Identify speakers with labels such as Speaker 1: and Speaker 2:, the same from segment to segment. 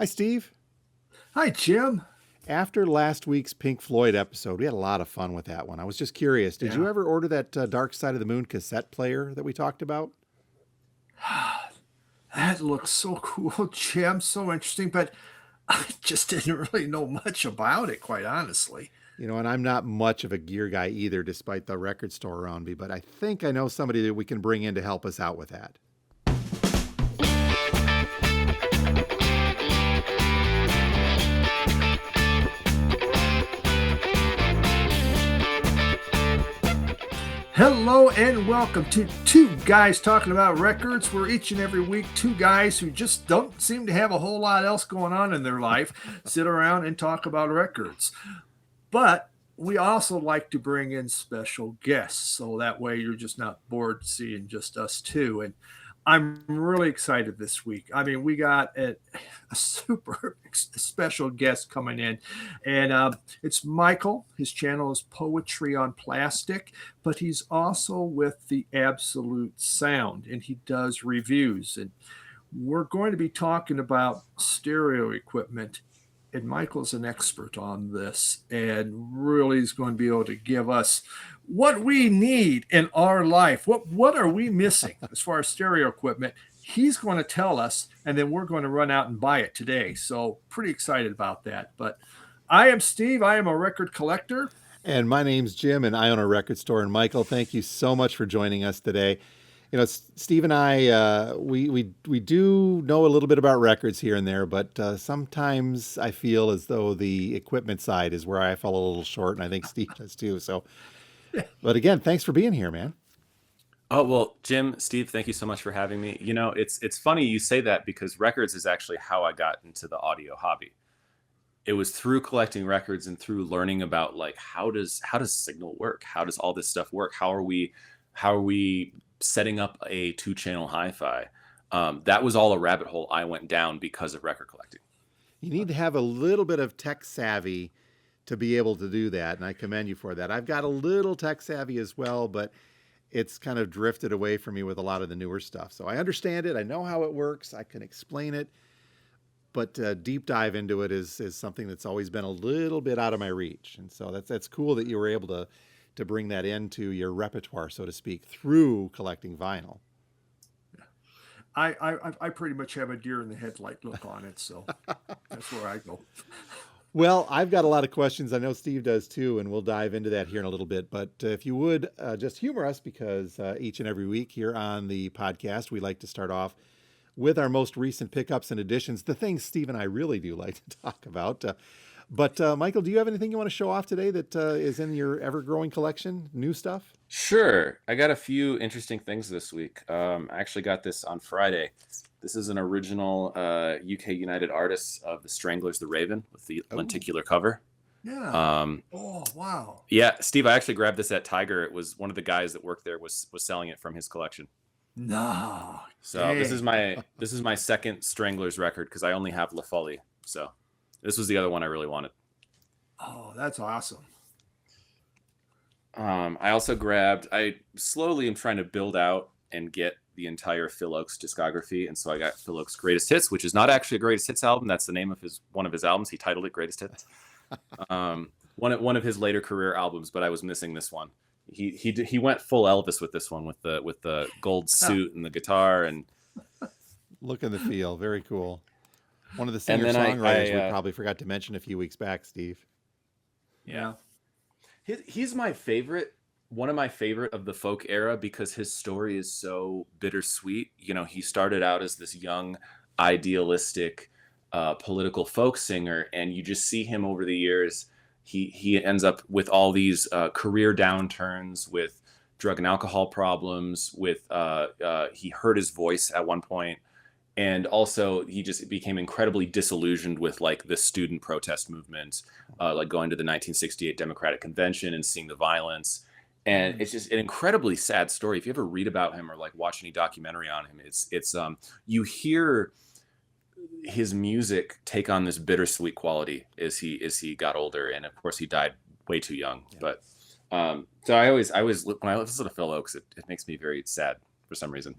Speaker 1: Hi, Steve.
Speaker 2: Hi, Jim.
Speaker 1: After last week's Pink Floyd episode, we had a lot of fun with that one. I was just curious, did you
Speaker 2: Yeah.
Speaker 1: ever order that Dark Side of the Moon cassette player that we talked about?
Speaker 2: That looks so cool, Jim. So interesting, but I just didn't really know much about it, quite honestly.
Speaker 1: And I'm not much of a gear guy either, despite the record store around me, but I think I know somebody that we can bring in to help us out with that.
Speaker 2: Hello and welcome to Two Guys Talking About Records, where each and every week, two guys who just don't seem to have a whole lot else going on in their life sit around and talk about records. But we also like to bring in special guests, so that way you're just not bored seeing just us two. And I'm really excited this week. I mean, we got a super special guest coming in, and it's Michael. His channel is Poetry on Plastic, but he's also with the Absolute Sound, and he does reviews. And we're going to be talking about stereo equipment, and Michael's an expert on this and really is going to be able to give us what we need in our life. What are we missing as far as stereo equipment? He's going to tell us, and then we're going to run out and buy it today. So pretty excited about that. But I am Steve. I am a record collector.
Speaker 1: And my name's Jim, and I own a record store. And Michael, thank you so much for joining us today. Steve and I, we do know a little bit about records here and there, but sometimes I feel as though the equipment side is where I fell a little short, and I think Steve does too. So, but again, thanks for being here, man.
Speaker 3: Oh, well, Jim, Steve, thank you so much for having me. It's funny you say that because records is actually how I got into the audio hobby. It was through collecting records and through learning about like how does signal work? How does all this stuff work? How are we setting up a 2-channel hi-fi? That was all a rabbit hole I went down because of record collecting.
Speaker 1: You need to have a little bit of tech savvy to be able to do that, and I commend you for that. I've got a little tech savvy as well, but it's kind of drifted away from me with a lot of the newer stuff. So I understand it. I know how it works. I can explain it, but deep dive into it is something that's always been a little bit out of my reach. And so that's cool that you were able to bring that into your repertoire, so to speak, through collecting vinyl.
Speaker 2: I pretty much have a deer in the headlight look on it, so that's where I go.
Speaker 1: Well, I've got a lot of questions. I know Steve does too, and we'll dive into that here in a little bit. But if you would just humor us, because each and every week here on the podcast, we like to start off with our most recent pickups and additions, the things Steve and I really do like to talk about. But Michael, do you have anything you want to show off today that is in your ever-growing collection? New stuff?
Speaker 3: Sure. I got a few interesting things this week. I actually got this on Friday. This is an original UK United Artists of the Stranglers, The Raven, with the lenticular cover.
Speaker 2: Yeah. Oh, wow.
Speaker 3: Yeah, Steve, I actually grabbed this at Tiger. It was one of the guys that worked there was selling it from his collection.
Speaker 2: No.
Speaker 3: So
Speaker 2: Dang.
Speaker 3: this is my second Stranglers record because I only have La Folie. So this was the other one I really wanted.
Speaker 2: Oh, that's awesome.
Speaker 3: I slowly am trying to build out and get the entire Phil Ochs discography. And so I got Phil Ochs Greatest Hits, which is not actually a Greatest Hits album. That's the name of one of his albums. He titled it Greatest Hits. One of his later career albums, but I was missing this one. He went full Elvis with this one with the gold suit and the guitar and
Speaker 1: look and the feel. Very cool. One of the singer-songwriters we probably forgot to mention a few weeks back, Steve.
Speaker 3: Yeah. He's my favorite, one of my favorite of the folk era because his story is so bittersweet. He started out as this young, idealistic, political folk singer, and you just see him over the years. He ends up with all these career downturns, with drug and alcohol problems, he hurt his voice at one point. And also, he just became incredibly disillusioned with like the student protest movement, like going to the 1968 Democratic Convention and seeing the violence. And it's just an incredibly sad story. If you ever read about him or like watch any documentary on him, it's you hear his music take on this bittersweet quality as he got older, and of course he died way too young. Yeah. But so I always when I listen to Phil Ochs, it makes me very sad for some reason.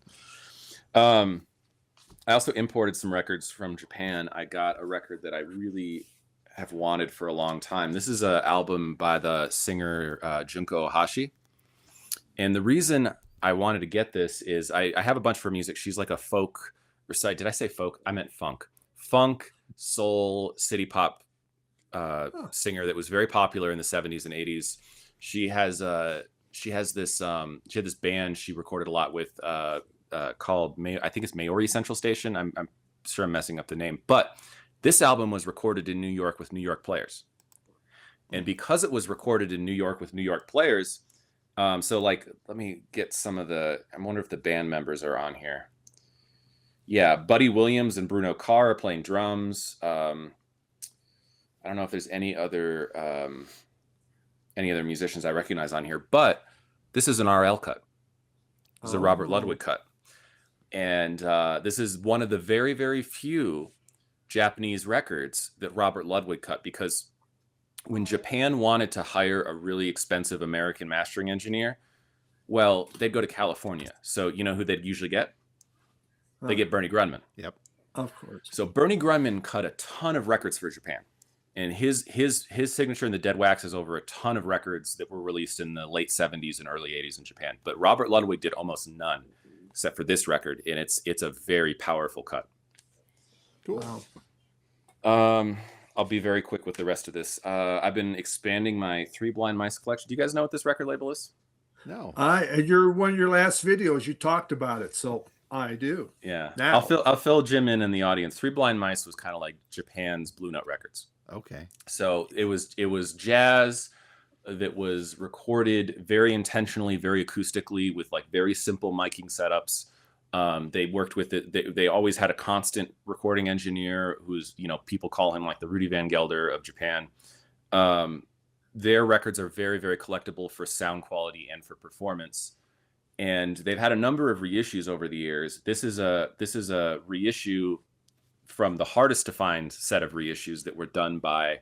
Speaker 3: I also imported some records from Japan. I got a record that I really have wanted for a long time. This is an album by the singer Junko Ohashi. And the reason I wanted to get this is I have a bunch of her music. She's like a folk, or sorry, did I say folk? I meant funk. Funk, soul, city pop singer that was very popular in the 70s and 80s. She had this band she recorded a lot with called I think it's Maori Central Station. I'm sure I'm messing up the name, but this album was recorded in New York with New York Players, and because it was recorded in New York with New York Players, so like let me get some of the. I wonder if the band members are on here. Yeah, Buddy Williams and Bruno Carr are playing drums. I don't know if there's any other musicians I recognize on here, but this is an RL cut. This is a Robert Ludwig cut. And this is one of the very, very few Japanese records that Robert Ludwig cut, because when Japan wanted to hire a really expensive American mastering engineer, well, they'd go to California. So you know who they'd usually get? They get Bernie Grunman.
Speaker 1: Yep.
Speaker 2: Of course.
Speaker 3: So Bernie Grunman cut a ton of records for Japan. And his signature in the Dead Wax is over a ton of records that were released in the late 70s and early 80s in Japan. But Robert Ludwig did almost none, except for this record, and it's a very powerful cut.
Speaker 1: Cool.
Speaker 2: Wow.
Speaker 3: I'll be very quick with the rest of this. I've been expanding my Three Blind Mice collection. Do you guys know what this record label is?
Speaker 1: No.
Speaker 2: One of your last videos, you talked about it, so I do.
Speaker 3: Yeah.
Speaker 2: Now.
Speaker 3: I'll fill Jim in the audience. Three Blind Mice was kind of like Japan's Blue Note Records.
Speaker 1: Okay.
Speaker 3: So it was jazz that was recorded very intentionally, very acoustically, with like very simple miking setups. They worked with it. They always had a constant recording engineer who's, people call him like the Rudy Van Gelder of Japan. Their records are very, very collectible for sound quality and for performance. And they've had a number of reissues over the years. This is a reissue from the hardest to find set of reissues that were done by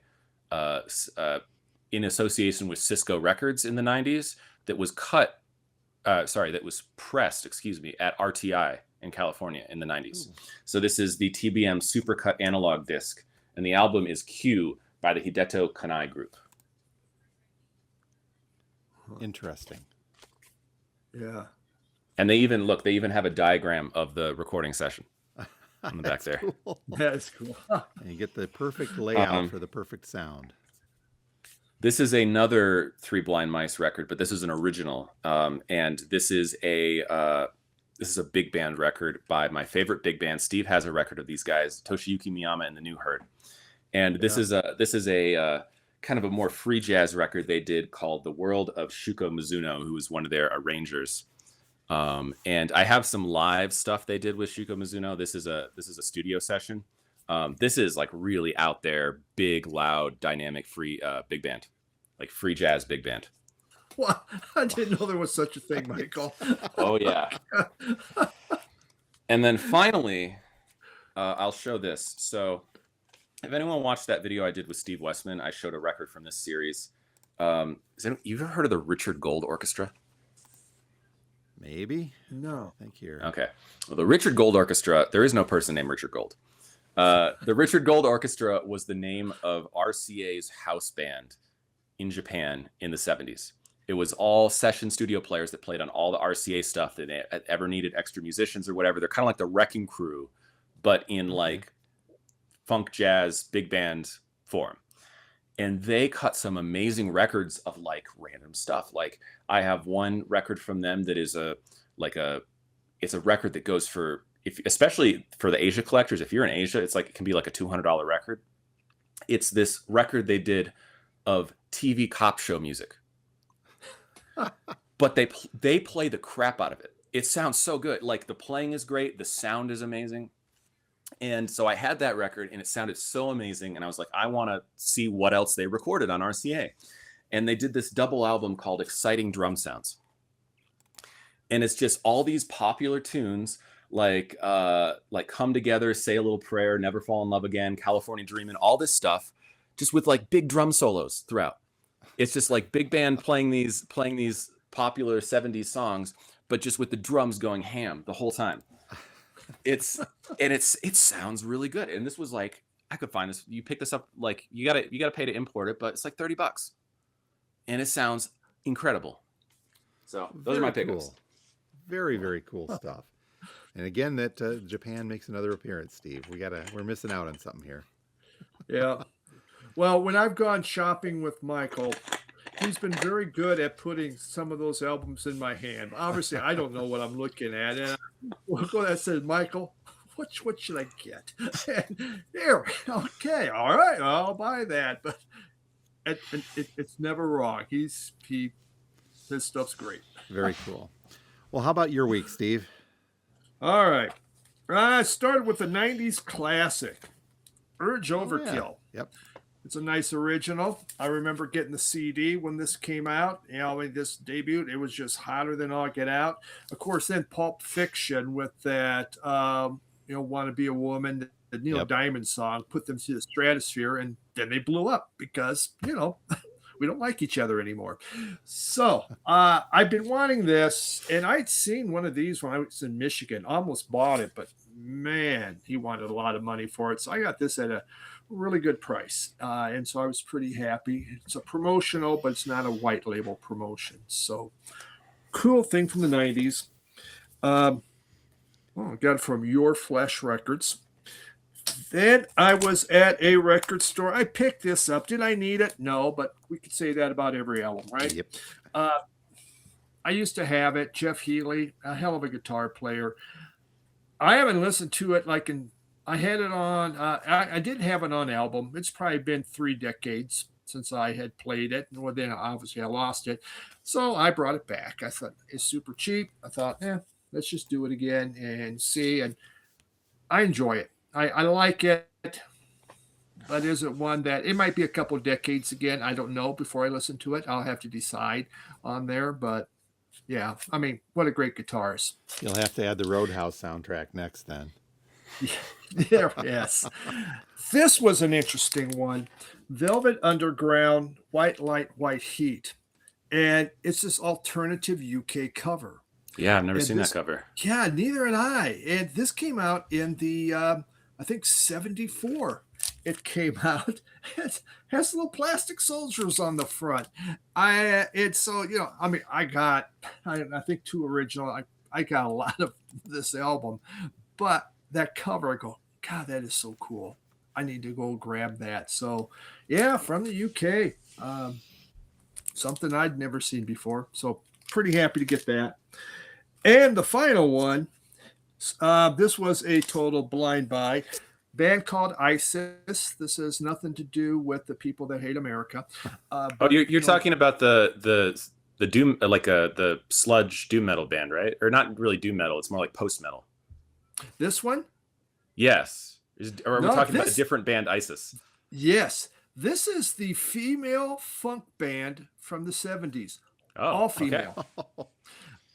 Speaker 3: in association with Cisco Records in the 90s, that was pressed at RTI in California in the 90s. Ooh. So this is the TBM Supercut analog disc, and the album is Q by the Hideto Kanai Group.
Speaker 1: Interesting.
Speaker 2: Yeah.
Speaker 3: And they even have a diagram of the recording session on the back there.
Speaker 1: Cool.
Speaker 2: That's cool.
Speaker 1: And you get the perfect layout for the perfect sound.
Speaker 3: This is another Three Blind Mice record, but this is an original. And this is a big band record by my favorite big band. Steve has a record of these guys, Toshiyuki Miyama and the New Herd. And this is a kind of a more free jazz record they did called The World of Shuko Mizuno, who was one of their arrangers. And I have some live stuff they did with Shuko Mizuno. This is a studio session. This is like really out there, big, loud, dynamic, free big band, like free jazz big band.
Speaker 2: Well, I didn't know there was such a thing, Michael.
Speaker 3: Oh yeah. And then finally, I'll show this. So if anyone watched that video I did with Steve Westman, I showed a record from this series. You've ever heard of the Richard Gold Orchestra?
Speaker 1: Maybe.
Speaker 2: No.
Speaker 1: Thank you.
Speaker 3: Okay. Well, the Richard Gold Orchestra, there is no person named Richard Gold. The Richard Gold Orchestra was the name of RCA's house band in Japan in the 70s. It was all session studio players that played on all the RCA stuff that they ever needed extra musicians or whatever. They're kind of like the Wrecking Crew, but in like funk jazz big band form. And they cut some amazing records of like random stuff. Like I have one record from them that is it's a record that goes for, especially for the Asia collectors. If you're in Asia, it can be like a $200 record. It's this record they did of TV cop show music, but they play the crap out of it. It sounds so good. Like the playing is great. The sound is amazing. And so I had that record and it sounded so amazing. And I was like, I want to see what else they recorded on RCA. And they did this double album called Exciting Drum Sounds. And it's just all these popular tunes like Come Together, Say a Little Prayer, Never Fall in Love Again, California Dreamin', all this stuff, just with like big drum solos throughout. It's just like big band playing these popular 70s songs, but just with the drums going ham the whole time. It sounds really good. And this was like, I could find this. You pick this up, like you gotta pay to import it, but it's like $30. And it sounds incredible. So those are my
Speaker 1: Very
Speaker 3: pickups.
Speaker 1: cool. Very, very cool stuff. And again, that Japan makes another appearance, Steve. We're missing out on something here.
Speaker 2: Yeah. Well, when I've gone shopping with Michael, he's been very good at putting some of those albums in my hand. Obviously, I don't know what I'm looking at. And I go and said, Michael, what should I get? And here, okay, all right, I'll buy that. But it's never wrong. His stuff's great.
Speaker 1: Very cool. Well, how about your week, Steve?
Speaker 2: All right. I started with the 90s classic, Urge Overkill.
Speaker 1: Yep.
Speaker 2: It's a nice original. I remember getting the CD when this came out. When this debuted, it was just hotter than all get out. Of course, then Pulp Fiction with that, Want to Be a Woman, the Neil Diamond song, put them to the stratosphere, and then they blew up because, we don't like each other anymore. So I've been wanting this, and I'd seen one of these when I was in Michigan. Almost bought it, but man, he wanted a lot of money for it. So I got this at a really good price, and so I was pretty happy. It's a promotional, but it's not a white label promotion. So cool thing from the 90s. I got it from Your Flesh Records. Then I was at a record store. I picked this up. Did I need it? No, but we could say that about every album, right?
Speaker 1: Yep.
Speaker 2: I used to have it. Jeff Healey, a hell of a guitar player. I haven't listened to it I had it on, I did have it on album. It's probably been 3 decades since I had played it. Well, then obviously I lost it. So I brought it back. I thought it's super cheap. I thought, let's just do it again and see. And I enjoy it. I like it, but is it one that it might be a couple of decades again? I don't know. Before I listen to it, I'll have to decide on there. But yeah, I mean, what a great guitarist.
Speaker 1: You'll have to add the Roadhouse soundtrack next then.
Speaker 2: Yeah, yes. This was an interesting one. Velvet Underground, White Light, White Heat. And it's this alternative UK cover.
Speaker 3: Yeah, I've never seen that cover.
Speaker 2: Yeah, neither had I. And this came out in the, I think, 74. It came out. It has little plastic soldiers on the front. I think 2 original. I got a lot of this album. But that cover, I go, God, that is so cool. I need to go grab that. So, yeah, from the UK. Something I'd never seen before. So, pretty happy to get that. And the final one, this was a total blind buy. Band called ISIS. This has nothing to do with the people that hate America.
Speaker 3: But, you're talking about the doom, like the sludge doom metal band, right? Or not really doom metal. It's more like post metal.
Speaker 2: This one?
Speaker 3: Yes. Or are we talking about a different band, ISIS?
Speaker 2: Yes. This is the female funk band from the 70s. Oh, all female. Okay.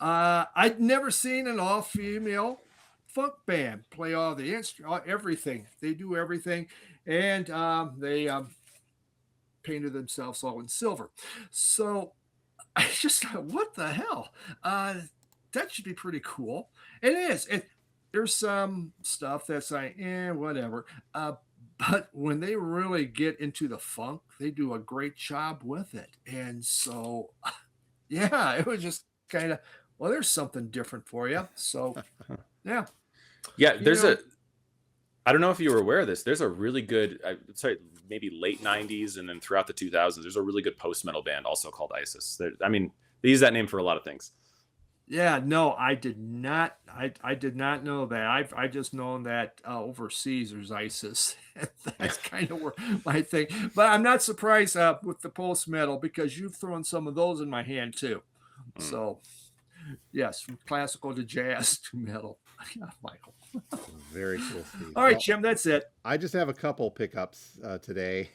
Speaker 2: I'd never seen an all-female funk band play all the instruments, everything. They do everything. And they painted themselves all in silver. So I just thought, what the hell? That should be pretty cool. It is. There's some stuff that's like, whatever. But when they really get into the funk, they do a great job with it. And so, yeah, it was just kind of, well, there's something different for you. So, yeah.
Speaker 3: Yeah, I don't know if you were aware of this. There's a really good, maybe late 90s and then throughout the 2000s, there's a really good post-metal band also called ISIS. They use that name for a lot of things.
Speaker 2: Yeah, no, I did not. I did not know that. I just known that overseas there's ISIS. That's kind of where my thing. But I'm not surprised with the post metal because you've thrown some of those in my hand too. So, yes, from classical to jazz to metal. Yeah, Michael.
Speaker 1: Very cool, Steve.
Speaker 2: All right, Jim, that's it.
Speaker 1: I just have a couple pickups today.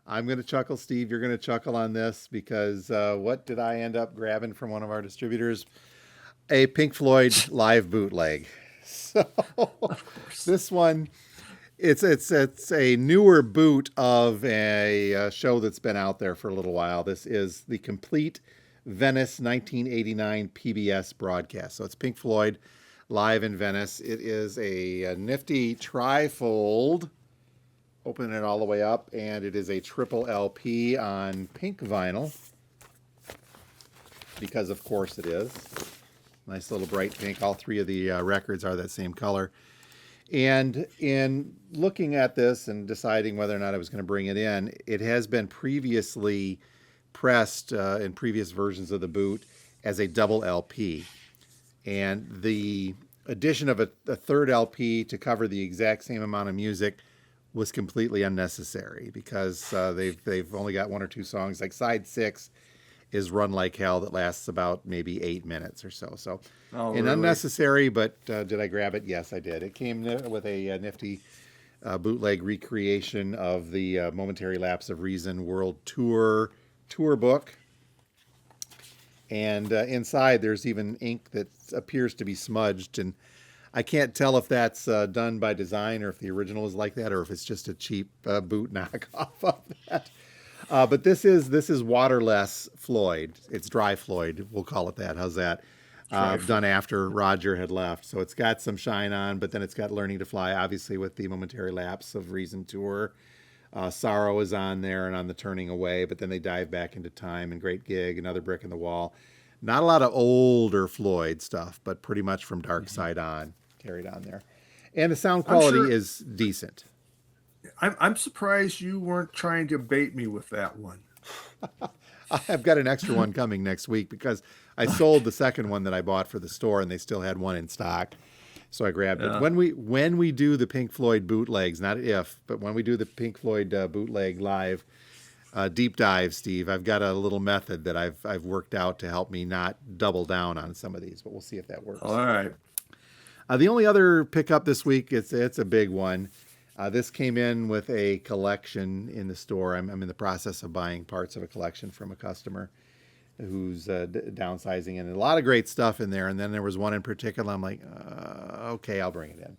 Speaker 1: I'm going to chuckle, Steve. You're going to chuckle on this because what did I end up grabbing from one of our distributors? A Pink Floyd live bootleg. So this one, it's a newer boot of a show that's been out there for a little while. This is the complete Venice 1989 PBS broadcast. So it's Pink Floyd live in Venice. It is a nifty trifold. Open it all the way up, and it is a triple LP on pink vinyl, because of course it is. Nice little bright pink. All three of the records are that same color. And in looking at this and deciding whether or not I was going to bring it in, it has been previously pressed in previous versions of the boot as a double LP. And the addition of a third LP to cover the exact same amount of music was completely unnecessary, because they've only got one or two songs. Like side 6 is Run Like Hell, that lasts about maybe 8 minutes or so. So,
Speaker 2: really?
Speaker 1: Unnecessary, but did I grab it? Yes, I did. It came with a nifty bootleg recreation of the Momentary Lapse of Reason World Tour book. And inside there's even ink that appears to be smudged, and I can't tell if that's done by design, or if the original is like that, or if it's just a cheap boot knockoff of that. But this is waterless Floyd. It's dry Floyd. We'll call it that. How's that? Done after Roger had left. So it's got some shine on, but then it's got Learning to Fly, obviously, with the Momentary Lapse of Reason tour. Sorrow is on there, and on the Turning Away, but then they dive back into Time and Great Gig, Another Brick in the Wall. Not a lot of older Floyd stuff, but pretty much from Dark Side on, carried on there. And the sound quality is decent.
Speaker 2: I'm surprised you weren't trying to bait me with that one.
Speaker 1: I've got an extra one coming next week, because I sold the second one that I bought for the store, and they still had one in stock. So I grabbed it. When we do the Pink Floyd bootlegs, not if, but when we do the Pink Floyd bootleg live deep dive, Steve, I've got a little method that I've worked out to help me not double down on some of these, but we'll see if that works.
Speaker 2: All right.
Speaker 1: The only other pickup this week, it's a big one. This came in with a collection in the store. I'm in the process of buying parts of a collection from a customer who's downsizing, and a lot of great stuff in there. And then there was one in particular, I'm like, okay, I'll bring it in.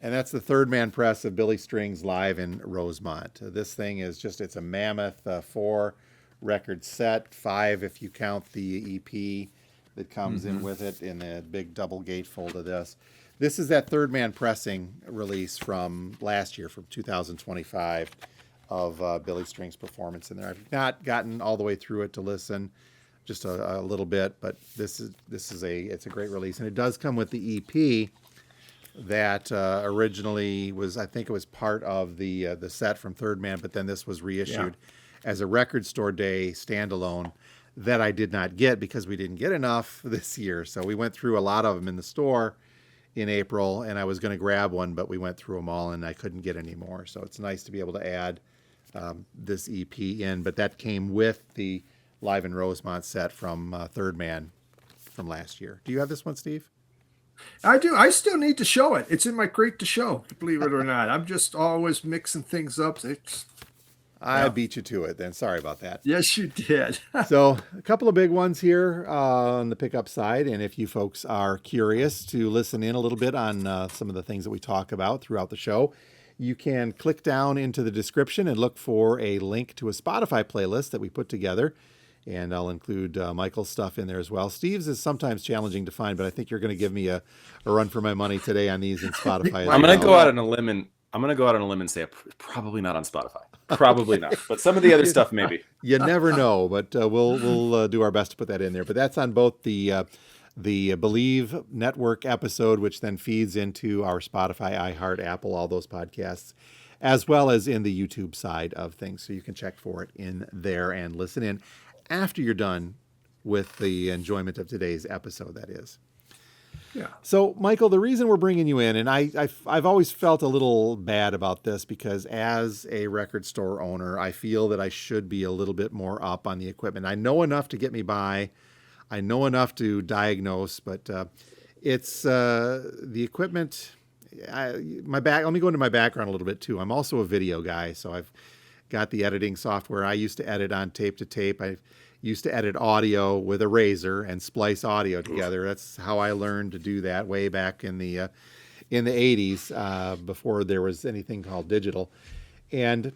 Speaker 1: And that's the Third Man press of Billy Strings live in Rosemont. This thing is it's a mammoth 4-record set, 5 if you count the EP that comes in with it in the big double gatefold of this. This is that Third Man pressing release from last year, from 2025, of Billy Strings' performance in there. I've not gotten all the way through it to listen, just a little bit, but it's a great release, and it does come with the EP that originally was, I think it was part of the set from Third Man, but then this was reissued as a Record Store Day standalone that I did not get, because we didn't get enough this year. So we went through a lot of them in the store in April, and I was going to grab one, but we went through them all and I couldn't get any more. So it's nice to be able to add this EP in, but that came with the Live in Rosemont set from Third Man from last year. Do you have this one, Steve?
Speaker 2: I do. I still need to show it. It's in my crate to show, believe it or not. I'm just always mixing things up.
Speaker 1: I beat you to it then. Sorry about that.
Speaker 2: Yes, you did.
Speaker 1: So a couple of big ones here on the pickup side. And if you folks are curious to listen in a little bit on some of the things that we talk about throughout the show, you can click down into the description and look for a link to a Spotify playlist that we put together. And I'll include Michael's stuff in there as well. Steve's is sometimes challenging to find, but I think you're going to give me a run for my money today on these in Spotify.
Speaker 3: I'm going to go out on a limb and say probably not on Spotify. Probably not. But some of the other stuff, maybe.
Speaker 1: You never know, but we'll do our best to put that in there. But that's on both the BLEAVE Network episode, which then feeds into our Spotify, iHeart, Apple, all those podcasts, as well as in the YouTube side of things. So you can check for it in there and listen in after you're done with the enjoyment of today's episode, that is.
Speaker 2: Yeah.
Speaker 1: So, Michael, the reason we're bringing you in, and I've always felt a little bad about this, because as a record store owner, I feel that I should be a little bit more up on the equipment. I know enough to get me by. I know enough to diagnose, but it's the equipment. Let me go into my background a little bit too. I'm also a video guy, so I've got the editing software. I used to edit on tape to tape. I used to edit audio with a razor and splice audio together. That's how I learned to do that way back in the 80s, before there was anything called digital. And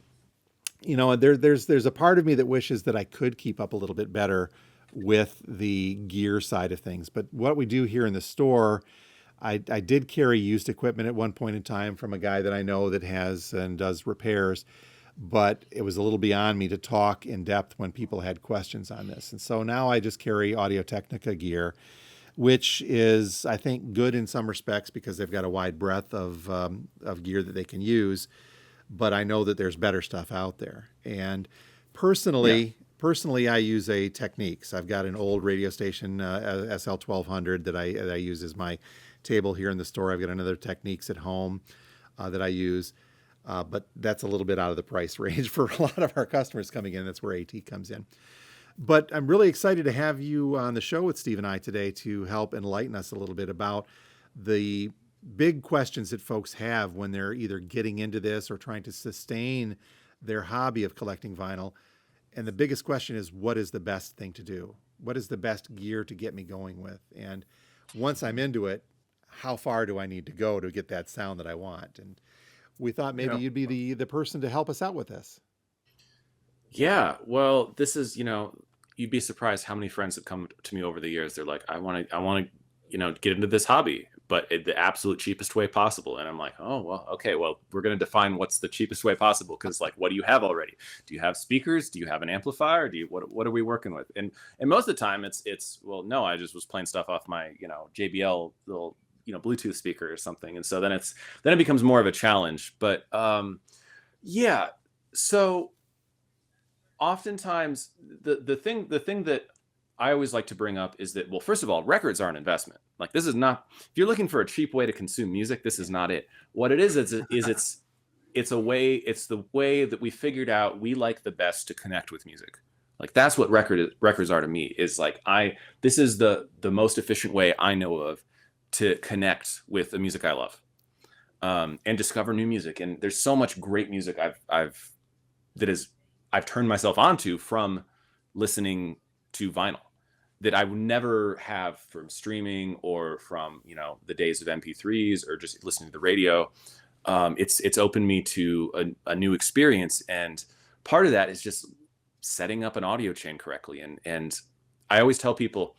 Speaker 1: there's a part of me that wishes that I could keep up a little bit better with the gear side of things. But what we do here in the store, I did carry used equipment at one point in time from a guy that I know that has and does repairs, but it was a little beyond me to talk in depth when people had questions on this. And so now I just carry Audio-Technica gear, which is, I think, good in some respects because they've got a wide breadth of gear that they can use. But I know that there's better stuff out there. And personally, I use a Techniques. I've got an old radio station, SL1200, that I use as my table here in the store. I've got another Techniques at home that I use. But that's a little bit out of the price range for a lot of our customers coming in. That's where AT comes in. But I'm really excited to have you on the show with Steve and I today to help enlighten us a little bit about the big questions that folks have when they're either getting into this or trying to sustain their hobby of collecting vinyl. And the biggest question is, what is the best thing to do? What is the best gear to get me going with? And once I'm into it, how far do I need to go to get that sound that I want? And we thought maybe you'd be the person to help us out with this.
Speaker 3: Yeah, well, this is, you'd be surprised how many friends have come to me over the years. They're like, I want to, get into this hobby, but the absolute cheapest way possible. And I'm like, oh, well, okay, well, we're going to define what's the cheapest way possible. Cause like, what do you have already? Do you have speakers? Do you have an amplifier? What are we working with? And most of the time it's, well, no, I just was playing stuff off my, JBL little, Bluetooth speaker or something. And so then it becomes more of a challenge, but, yeah. So oftentimes the thing that I always like to bring up is that, well, first of all, records are an investment. Like, this is not, if you're looking for a cheap way to consume music, this is not it. What it is it's the way that we figured out we like the best to connect with music. Like, that's what records are to me, is like, this is the most efficient way I know of to connect with the music I love, and discover new music. And there's so much great music I've turned myself onto from listening to vinyl that I would never have from streaming or from, the days of MP3s or just listening to the radio. It's opened me to a new experience. And part of that is just setting up an audio chain correctly. And I always tell people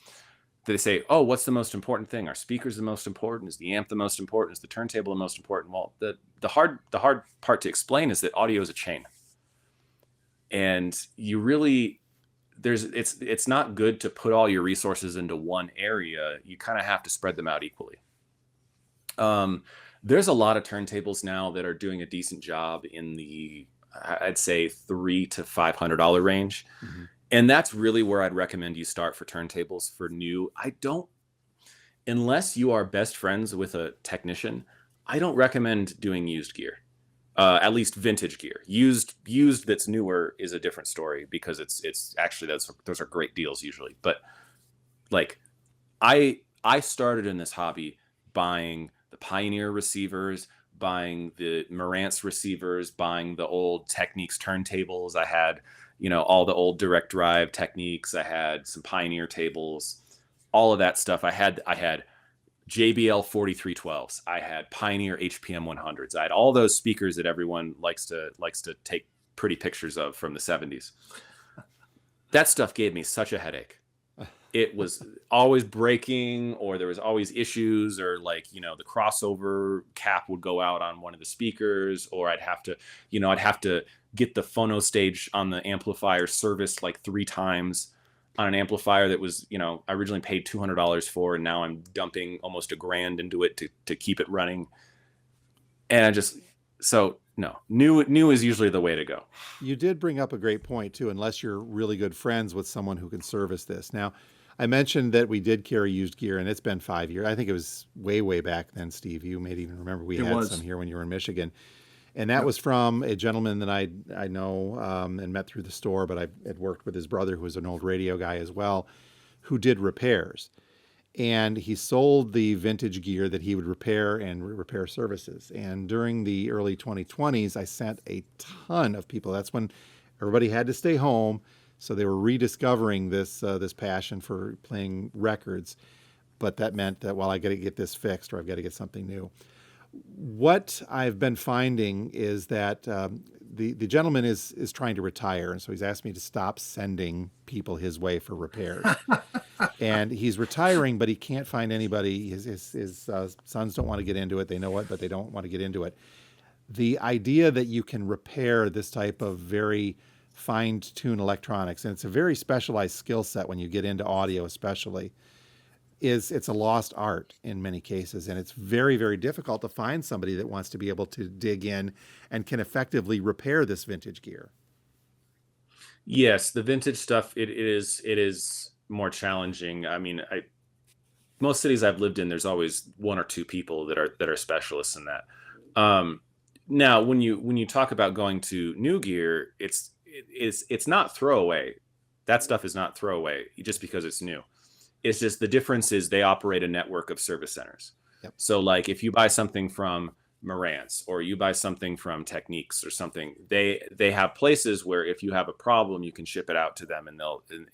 Speaker 3: that they say, oh, what's the most important thing? Are speakers the most important? Is the amp the most important? Is the turntable the most important? Well, the hard part to explain is that audio is a chain. And you really, it's not good to put all your resources into one area. You kind of have to spread them out equally. There's a lot of turntables now that are doing a decent job in the, I'd say, $300 to $500 range. Mm-hmm. And that's really where I'd recommend you start for turntables for new. Unless you are best friends with a technician, I don't recommend doing used gear. At least vintage gear. Used that's newer is a different story, because it's actually, those are great deals usually. But like, I started in this hobby buying the Pioneer receivers, buying the Marantz receivers, buying the old Techniques turntables. I had, all the old direct drive Techniques. I had some Pioneer tables, all of that stuff. I had JBL 4312s. I had Pioneer HPM 100s. I had all those speakers that everyone likes to take pretty pictures of from the 70s. That stuff gave me such a headache. It was always breaking, or there was always issues, or like, the crossover cap would go out on one of the speakers, or I'd have to get the phono stage on the amplifier serviced like 3 times on an amplifier that was, I originally paid $200 for, and now I'm dumping almost $1,000 into it to keep it running. And no, new is usually the way to go.
Speaker 1: You did bring up a great point too, unless you're really good friends with someone who can service this. Now, I mentioned that we did carry used gear, and it's been 5 years. I think it was way back then, Steve. You may even remember we had some here when you were in Michigan. And that was from a gentleman that I know and met through the store, but I had worked with his brother, who was an old radio guy as well, who did repairs. And he sold the vintage gear that he would repair and repair services. And during the early 2020s, I sent a ton of people. That's when everybody had to stay home, so they were rediscovering this passion for playing records. But that meant that, well, I got to get this fixed, or I've got to get something new. What I've been finding is that the gentleman is trying to retire, and so he's asked me to stop sending people his way for repairs. And he's retiring, but he can't find anybody. His sons don't want to get into it. They know it, but they don't want to get into it. The idea that you can repair this type of very fine-tuned electronics, and it's a very specialized skill set when you get into audio especially, it's a lost art in many cases, and it's very, very difficult to find somebody that wants to be able to dig in and can effectively repair this vintage gear.
Speaker 3: Yes, the vintage stuff, it is more challenging. I mean, most cities I've lived in, there's always one or two people that are specialists in that. Now, when you talk about going to new gear, it's not throwaway. That stuff is not throwaway just because it's new. It's just the difference is they operate a network of service centers.
Speaker 1: Yep.
Speaker 3: So like if you buy something from Marantz or you buy something from Techniques or something, they have places where if you have a problem, you can ship it out to them, and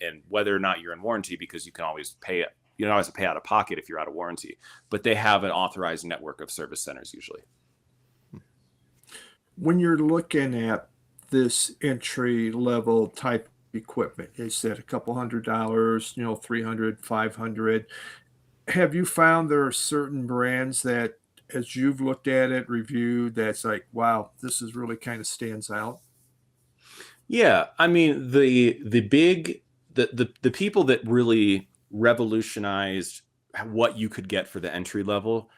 Speaker 3: and whether or not you're in warranty, because you can always pay it. You don't always pay out of pocket if you're out of warranty, but they have an authorized network of service centers usually.
Speaker 2: When you're looking at this entry level type equipment, you said a couple $100, 300, 500. Have you found there are certain brands that, as you've looked at it, reviewed, that's like, wow, this is really kind of stands out?
Speaker 3: Yeah, I mean the people that really revolutionized what you could get for the entry level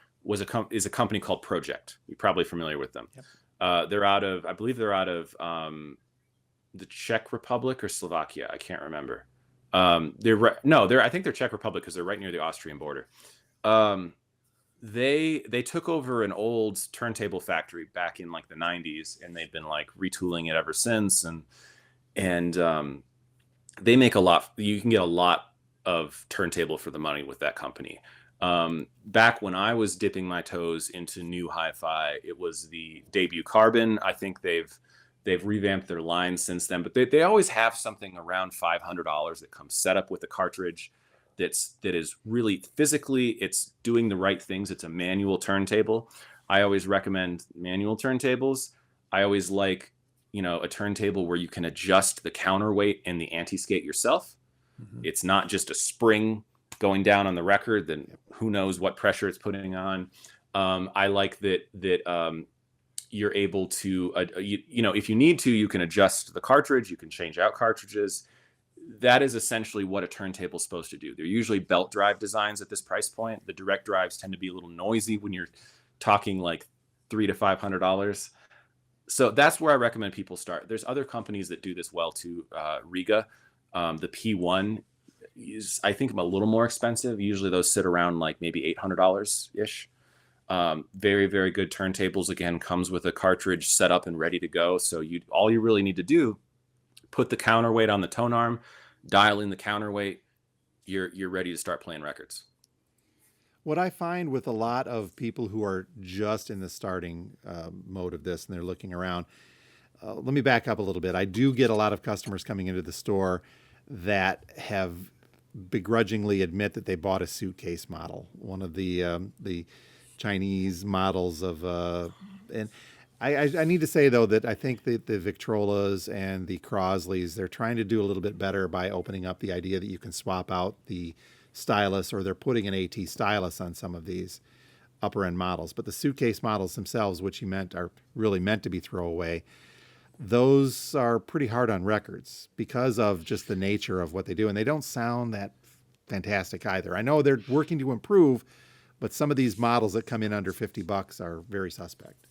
Speaker 3: is a company called Project. You're probably familiar with them.
Speaker 1: Yep.
Speaker 3: They're out of, I believe they're out of the Czech Republic or Slovakia. I can't remember. I think they're Czech Republic because they're right near the Austrian border. They took over an old turntable factory back in like the 90s, and they've been like retooling it ever since. And they make a lot. You can get a lot of turntable for the money with that company. Back when I was dipping my toes into new hi-fi, it was the debut Carbon. I think they've revamped their line since then, but they always have something around $500 that comes set up with a cartridge that is really physically, it's doing the right things. It's a manual turntable. I always recommend manual turntables. I always like, a turntable where you can adjust the counterweight and the anti-skate yourself. Mm-hmm. It's not just a spring going down on the record, then who knows what pressure it's putting on. I like that you're able to, if you need to, you can adjust the cartridge, you can change out cartridges. That is essentially what a turntable is supposed to do. They're usually belt drive designs at this price point. The direct drives tend to be a little noisy when you're talking like $300 to $500. So that's where I recommend people start. There's other companies that do this well too. Riga, the P1 is, I think, a little more expensive. Usually those sit around like maybe $800 ish. Very, very good turntables. Again, comes with a cartridge set up and ready to go. So all you really need to do, put the counterweight on the tone arm, dial in the counterweight, you're ready to start playing records.
Speaker 1: What I find with a lot of people who are just in the starting mode of this and they're looking around, let me back up a little bit. I do get a lot of customers coming into the store that have begrudgingly admit that they bought a suitcase model, one of the Chinese models of, and I need to say though that I think that the Victrolas and the Crosleys, they're trying to do a little bit better by opening up the idea that you can swap out the stylus, or they're putting an AT stylus on some of these upper end models. But the suitcase models themselves, which are really meant to be throwaway, those are pretty hard on records because of just the nature of what they do. And they don't sound that fantastic either. I know they're working to improve, but some of these models that come in under $50 are very suspect.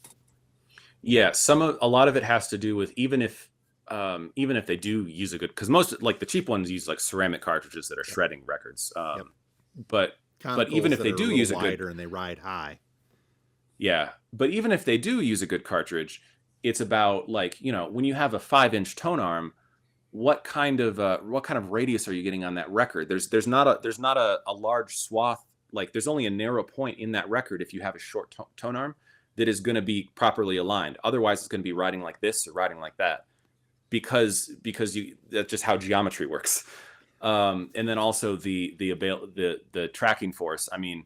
Speaker 3: Yeah, a lot of it has to do with even if they do use a good, because most like the cheap ones use like ceramic cartridges that are shredding records. But even if they do use a good,
Speaker 1: and they ride high.
Speaker 3: Yeah, but even if they do use a good cartridge, it's about like, when you have a 5-inch tone arm, what kind of radius are you getting on that record? There's not a large swath, like there's only a narrow point in that record if you have a short tone arm that is going to be properly aligned. Otherwise, it's going to be riding like this or riding like that, because that's just how geometry works. And then also the tracking force. I mean,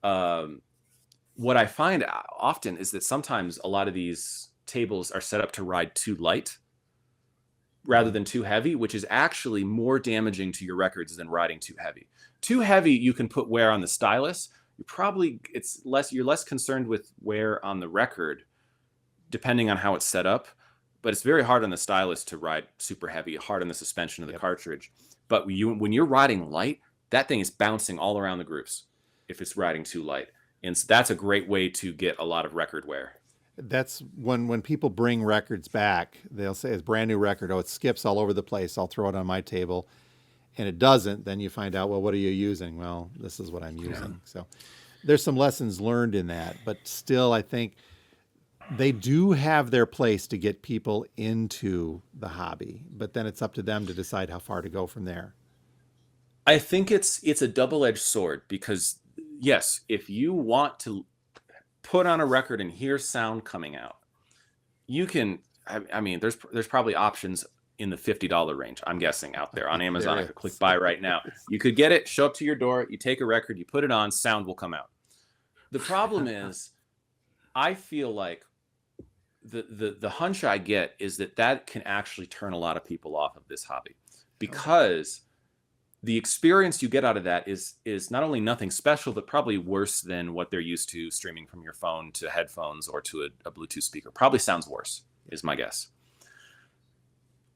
Speaker 3: what I find often is that sometimes a lot of these tables are set up to ride too light rather than too heavy, which is actually more damaging to your records than riding too heavy. Too heavy, you can put wear on the stylus. You're less concerned with wear on the record, depending on how it's set up. But it's very hard on the stylus to ride super heavy, hard on the suspension of the cartridge. But when you're riding light, that thing is bouncing all around the grooves if it's riding too light. And so that's a great way to get a lot of record wear.
Speaker 1: That's when people bring records back, they'll say it's a brand new record. Oh, it skips all over the place. I'll throw it on my table. And it doesn't. Then you find out, well, what are you using? Well, this is what I'm using. So there's some lessons learned in that. But still, I think they do have their place to get people into the hobby. But then it's up to them to decide how far to go from there.
Speaker 3: I think it's a double-edged sword because, yes, if you want to put on a record and hear sound coming out, you can. I mean, there's probably options in the $50 range, I'm guessing, out there on Amazon. I could click buy right now. You could get it, show up to your door, you take a record, you put it on, sound will come out. The problem is, I feel like the hunch I get is that can actually turn a lot of people off of this hobby, because the experience you get out of that is not only nothing special, but probably worse than what they're used to streaming from your phone to headphones or to a Bluetooth speaker. Probably sounds worse, is my guess.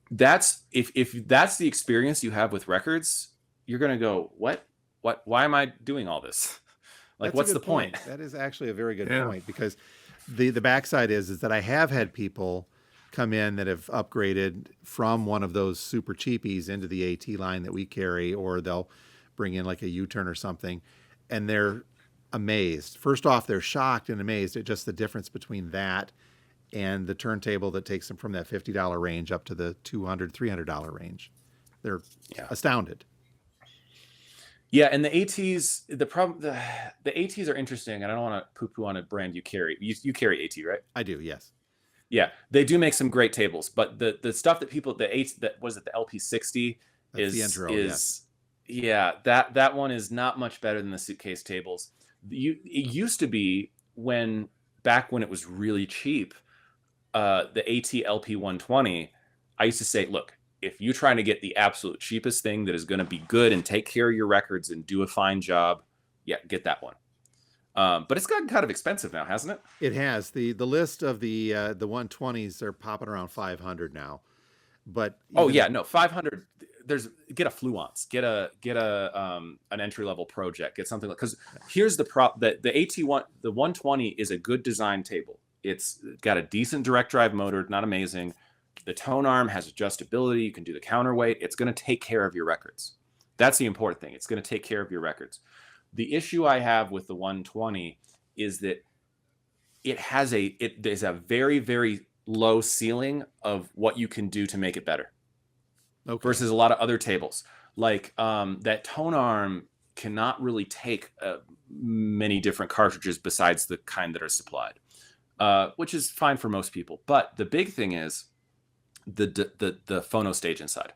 Speaker 3: That's if that's the experience you have with records, you're gonna go, what? Why am I doing all this? Like, what's the point?
Speaker 1: That is actually a very good point, because the backside is that I have had people come in that have upgraded from one of those super cheapies into the AT line that we carry, or they'll bring in like a U-turn or something, and they're amazed. First off, they're shocked and amazed at just the difference between that and the turntable that takes them from that $50 range up to the $200, $300 range. They're astounded.
Speaker 3: Yeah, and the ATs, the ATs are interesting, and I don't want to poo-poo on a brand you carry. You carry AT, right?
Speaker 1: I do, yes.
Speaker 3: Yeah, they do make some great tables, but the stuff that people, the LP60
Speaker 1: That's the intro,
Speaker 3: that one is not much better than the suitcase tables. It used to be back when it was really cheap, the AT LP120, I used to say, look, if you're trying to get the absolute cheapest thing that is going to be good and take care of your records and do a fine job, get that one. But it's gotten kind of expensive now, hasn't it?
Speaker 1: It has. The list of the 120s are popping around 500 now. But
Speaker 3: 500. Get a Fluence, get an entry level project, get something like, because here's the the AT1, the 120 is a good design table. It's got a decent direct drive motor, not amazing. The tone arm has adjustability. You can do the counterweight. It's going to take care of your records. That's the important thing. It's going to take care of your records. The issue I have with the 120 is that there's a very, very low ceiling of what you can do to make it better. Okay. Versus a lot of other tables. Like that tone arm cannot really take many different cartridges besides the kind that are supplied, which is fine for most people. But the big thing is the phono stage inside.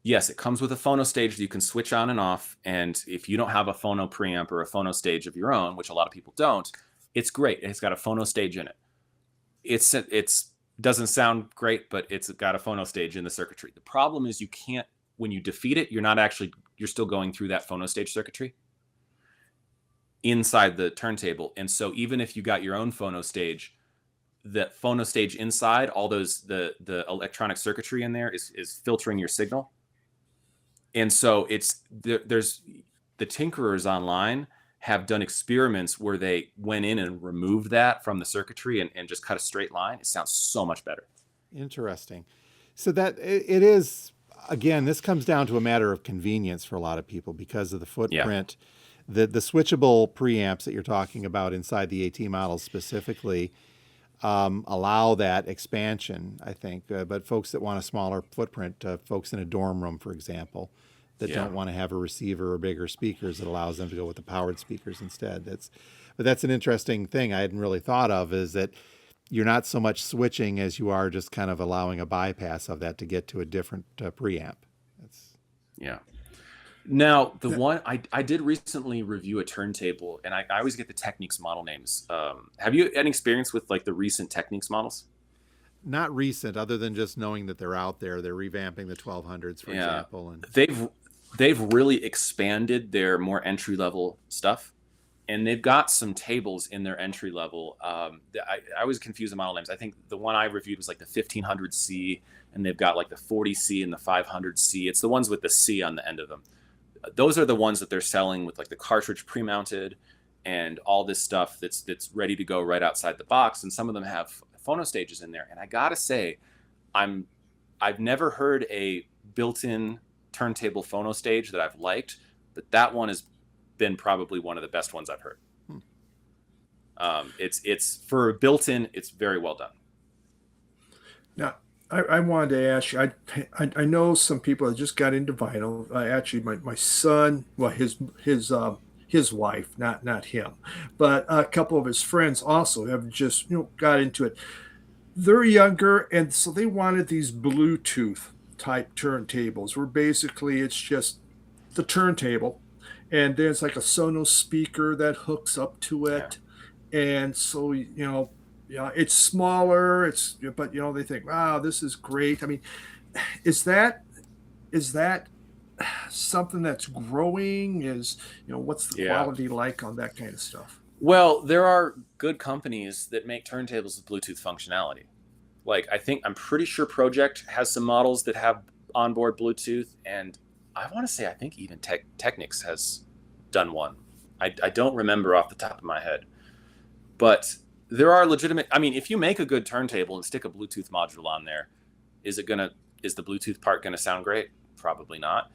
Speaker 3: Yes, it comes with a phono stage that you can switch on and off. And if you don't have a phono preamp or a phono stage of your own, which a lot of people don't, it's great. It's got a phono stage in it. It's doesn't sound great, but it's got a phono stage in the circuitry. The problem is you can't, when you defeat it, you're still going through that phono stage circuitry inside the turntable. And so even if you got your own phono stage, that phono stage inside, all those the electronic circuitry in there is filtering your signal. And so there's the tinkerers online have done experiments where they went in and removed that from the circuitry and just cut a straight line. It sounds so much better.
Speaker 1: Interesting. So that it is, again, this comes down to a matter of convenience for a lot of people because of the footprint. Yeah. The switchable preamps that you're talking about inside the AT models specifically allow that expansion, I think. But folks that want a smaller footprint, folks in a dorm room, for example, that don't want to have a receiver or bigger speakers, that allows them to go with the powered speakers instead. But that's an interesting thing I hadn't really thought of, is that you're not so much switching as you are just kind of allowing a bypass of that to get to a different preamp.
Speaker 3: Now, the one I did recently review a turntable, and I always get the Technics model names. Have you any experience with like the recent Technics models?
Speaker 1: Not recent, other than just knowing that they're out there. They're revamping the 1200s, for
Speaker 3: Yeah,
Speaker 1: example, and
Speaker 3: they've really expanded their more entry level stuff, and they've got some tables in their entry level. I always confuse the model names. I think the one I reviewed was like the 1500C, and they've got like the 40C and the 500C. It's the ones with the C on the end of them. Those are the ones that they're selling with like the cartridge pre-mounted and all this stuff that's ready to go right outside the box. And some of them have phono stages in there. And I gotta say, I've never heard a built-in turntable phono stage that I've liked, but that one has been probably one of the best ones I've heard. It's for built-in, it's very well done.
Speaker 2: Now, I wanted to ask you. I know some people that just got into vinyl. Actually, my son, well, his wife, not him, but a couple of his friends also have just got into it. They're younger, and so they wanted these Bluetooth type turntables, where basically it's just the turntable, and there's like a Sonos speaker that hooks up to it, and so yeah, it's smaller. But they think, wow, this is great. I mean, is that something that's growing? What's the quality like on that kind of stuff?
Speaker 3: Well, there are good companies that make turntables with Bluetooth functionality. Like I'm pretty sure Project has some models that have onboard Bluetooth, and I want to say I think even Technics has done one. I don't remember off the top of my head, but there are legitimate. I mean, if you make a good turntable and stick a Bluetooth module on there, is the Bluetooth part gonna sound great? Probably not.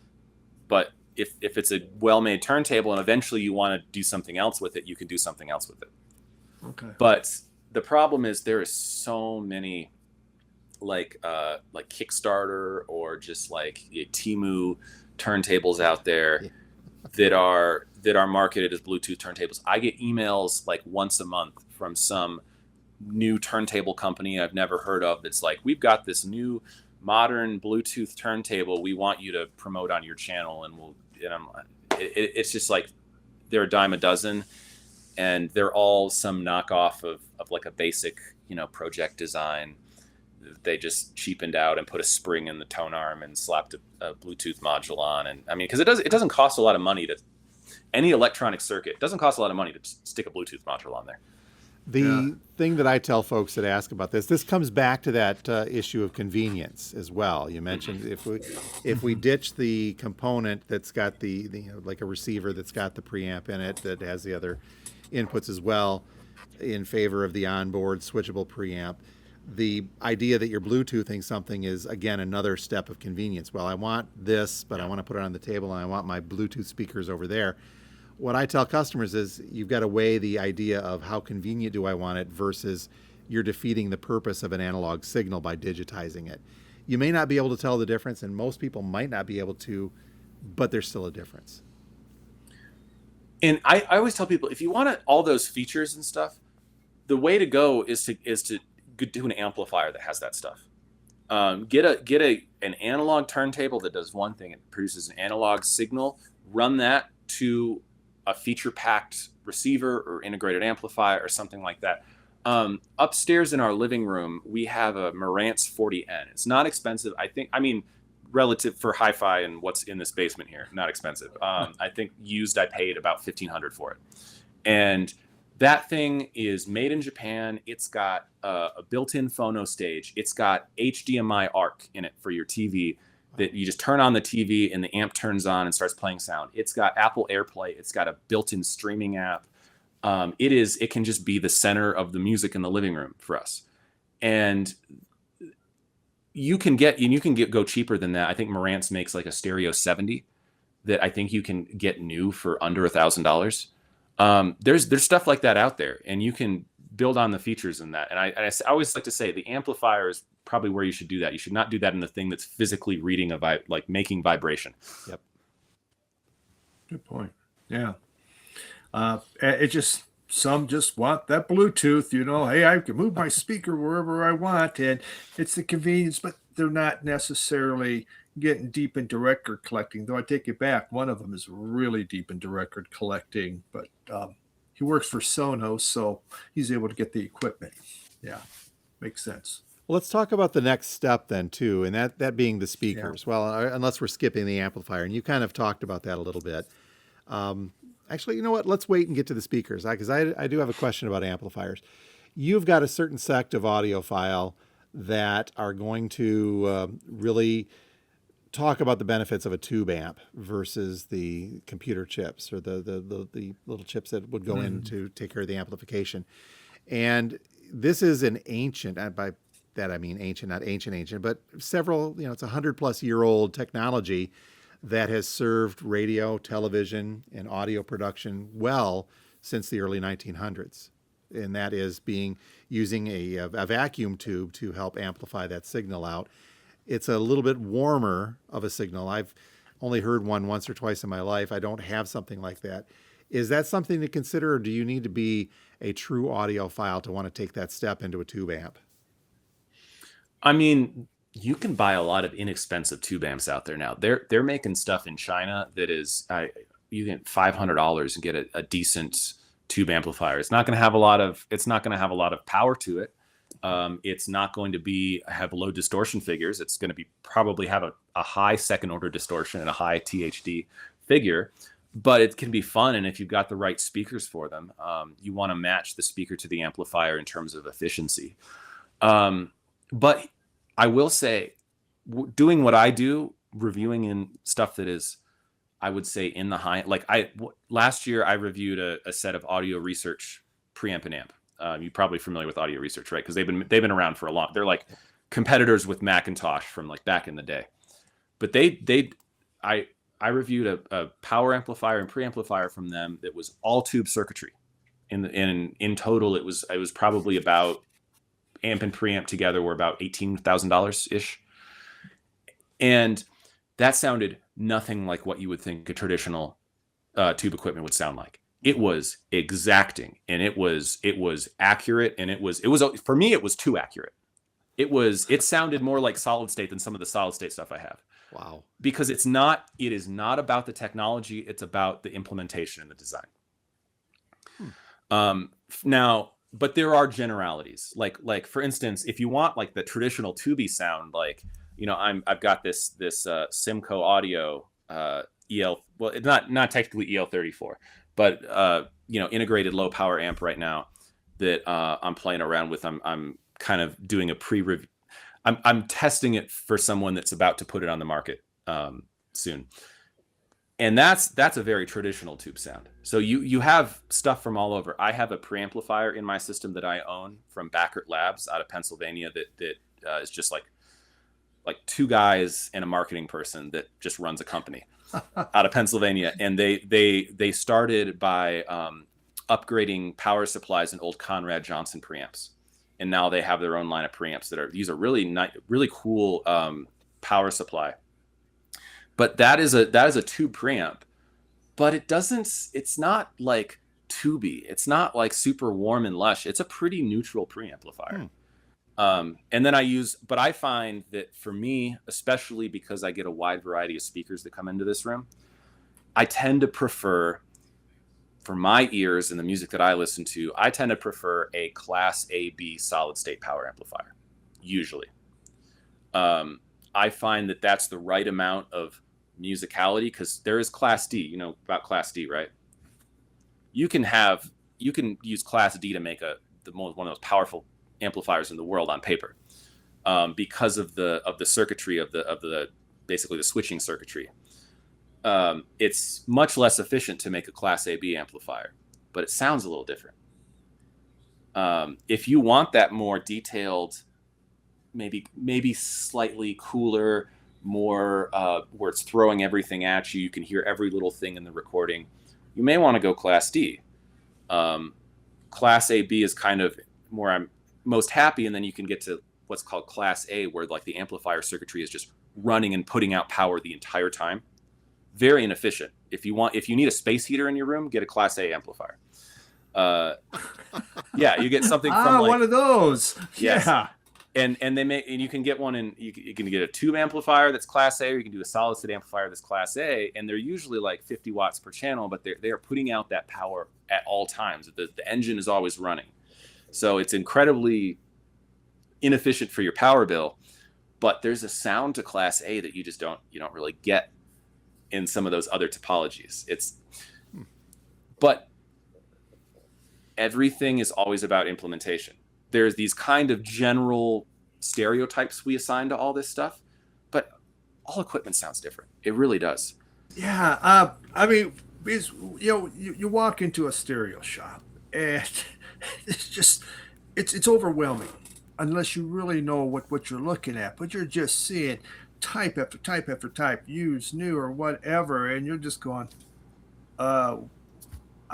Speaker 3: But if it's a well-made turntable and eventually you want to do something else with it, you can do something else with it.
Speaker 2: Okay.
Speaker 3: But the problem is there is so many like Kickstarter or just like Temu turntables out there that are marketed as Bluetooth turntables. I get emails like once a month from some new turntable company I've never heard of that's like, we've got this new modern Bluetooth turntable we want you to promote on your channel, and it's just like they're a dime a dozen, and they're all some knockoff of like a basic Project design. They just cheapened out and put a spring in the tone arm and slapped a Bluetooth module on. And I mean, because it doesn't cost a lot of money to any electronic circuit. It doesn't cost a lot of money to stick a Bluetooth module on there.
Speaker 1: The thing that I tell folks that ask about this comes back to that issue of convenience as well. You mentioned if we ditch the component that's got the like a receiver that's got the preamp in it that has the other inputs as well, in favor of the onboard switchable preamp, the idea that you're Bluetoothing something is again another step of convenience. Well, I want this, but I want to put it on the table, and I want my Bluetooth speakers over there. What I tell customers is you've got to weigh the idea of how convenient do I want it versus you're defeating the purpose of an analog signal by digitizing it. You may not be able to tell the difference, and most people might not be able to, but there's still a difference.
Speaker 3: And I always tell people, if you want all those features and stuff, the way to go is to do an amplifier that has that stuff. Get an analog turntable that does one thing. It produces an analog signal. Run that to a feature-packed receiver or integrated amplifier or something like that. Upstairs in our living room, we have a Marantz 40N. It's not expensive. I mean, relative for hi-fi and what's in this basement here, not expensive. I think used, I paid about $1,500 for it. And that thing is made in Japan. It's got a built-in phono stage. It's got HDMI ARC in it for your TV. That you just turn on the TV and the amp turns on and starts playing sound. It's got Apple AirPlay. It's got a built-in streaming app. It can just be the center of the music in the living room for us. And you can go cheaper than that. I think Marantz makes like a Stereo 70 that I think you can get new for under $1,000. There's stuff like that out there, and you can build on the features in that. And I always like to say the amplifier is probably where you should do that. You should not do that in the thing that's physically reading like making vibration.
Speaker 1: Yep.
Speaker 2: Good point. Yeah. Some just want that Bluetooth, hey, I can move my speaker wherever I want, and it's the convenience, but they're not necessarily getting deep into record collecting, though I take it back. One of them is really deep into record collecting, but he works for Sonos, so he's able to get the equipment. Yeah, makes sense.
Speaker 1: Well, let's talk about the next step then too, and that being the speakers. Yeah. Well, unless we're skipping the amplifier, and you kind of talked about that a little bit. Actually, you know what? Let's wait and get to the speakers, because I do have a question about amplifiers. You've got a certain sect of audiophile that are going to really talk about the benefits of a tube amp versus the computer chips or the little chips that would go in to take care of the amplification. And this is an ancient, by that I mean ancient, not ancient, but several, it's 100+ year old technology that has served radio, television, and audio production well since the early 1900s. And that is using a vacuum tube to help amplify that signal out. It's a little bit warmer of a signal. I've only heard one once or twice in my life. I don't have something like that. Is that something to consider, or do you need to be a true audiophile to want to take that step into a tube amp?
Speaker 3: I mean, you can buy a lot of inexpensive tube amps out there now. They're making stuff in China that is, you get $500 and get a decent tube amplifier. It's not going to have a lot of power to it. It's not going to have low distortion figures. It's going to probably have a high second order distortion and a high THD figure, but it can be fun. And if you've got the right speakers for them, you want to match the speaker to the amplifier in terms of efficiency. But I will say, doing what I do, reviewing in stuff that is, I would say, in the high, last year I reviewed a set of Audio Research preamp and amp. You're probably familiar with Audio Research, right? Because they've been around for a long. They're like competitors with Macintosh from like back in the day. But I reviewed a power amplifier and preamplifier from them that was all tube circuitry. In total, it was probably about, amp and preamp together were about $18,000 ish, and that sounded nothing like what you would think a traditional tube equipment would sound like. It was exacting, and it was accurate, and it was for me, it was too accurate. It sounded more like solid state than some of the solid state stuff I have.
Speaker 1: Wow. Because
Speaker 3: it is not about the technology, it's about the implementation and the design. Now, but there are generalities. Like for instance, if you want like the traditional tubey sound, like, I've got this Simco Audio EL, well, it's not technically EL34, but integrated low power amp right now that I'm playing around with. I'm kind of doing a pre-review. I'm testing it for someone that's about to put it on the market soon. And that's a very traditional tube sound. So you have stuff from all over. I have a preamplifier in my system that I own from Backert Labs out of Pennsylvania that is just like two guys and a marketing person that just runs a company out of Pennsylvania. And they started by upgrading power supplies in old Conrad Johnson preamps. And now they have their own line of preamps these are really cool power supply. But that is a tube preamp, but it's not like tubey. It's not like super warm and lush. It's a pretty neutral preamplifier. And then I find that for me, especially because I get a wide variety of speakers that come into this room, I tend to prefer, for my ears and the music that I listen to, I tend to prefer a Class A/B solid state power amplifier, usually. I find that that's the right amount of musicality, because there is Class D. You know about Class D, right? You can use Class D to make one of the most powerful amplifiers in the world on paper, because of the circuitry of the basically the switching circuitry. It's much less efficient to make a Class A/B amplifier, but it sounds a little different. If you want that more detailed, maybe slightly cooler, more where it's throwing everything at you, you can hear every little thing in the recording, you may want to go Class D. Class A/B is kind of where I'm most happy, and then you can get to what's called Class A, where like the amplifier circuitry is just running and putting out power the entire time. Very inefficient. If you need a space heater in your room, get a Class A amplifier. Yeah, you get something from
Speaker 2: one of those.
Speaker 3: Yes.
Speaker 2: Yeah.
Speaker 3: and you can get one you can get a tube amplifier that's class A, or you can do a solid state amplifier that's class A, and they're usually like 50 watts per channel, but they are putting out that power at all times. The engine is always running, so it's incredibly inefficient for your power bill. But there's a sound to class A that you don't really get in some of those other topologies. But everything is always about implementation. There's these kind of general stereotypes we assign to all this stuff, but all equipment sounds different. It really does.
Speaker 2: Yeah. I mean, you walk into a stereo shop and it's overwhelming unless you really know what you're looking at, but you're just seeing type after type after type, used, new, or whatever, and you're just going, I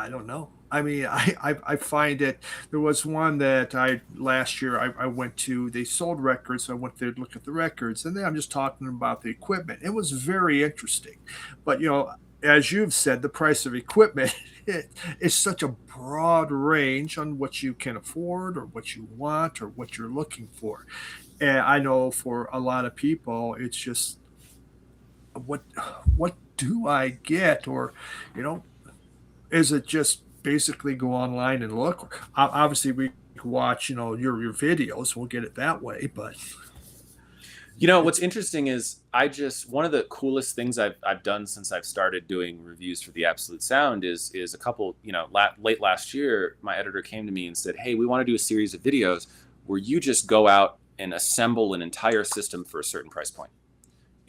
Speaker 2: don't know. I mean, I find it. There was one that last year I went to. They sold records, so I went there to look at the records, and then I'm just talking about the equipment. It was very interesting, but as you've said, the price of equipment is such a broad range on what you can afford, or what you want, or what you're looking for. And I know for a lot of people, it's just what do I get, or is it just basically go online and look? Obviously, we watch your videos. We'll get it that way, but
Speaker 3: what's interesting is one of the coolest things I've done since I've started doing reviews for the Absolute Sound is a couple, late last year, my editor came to me and said, hey, we want to do a series of videos where you just go out and assemble an entire system for a certain price point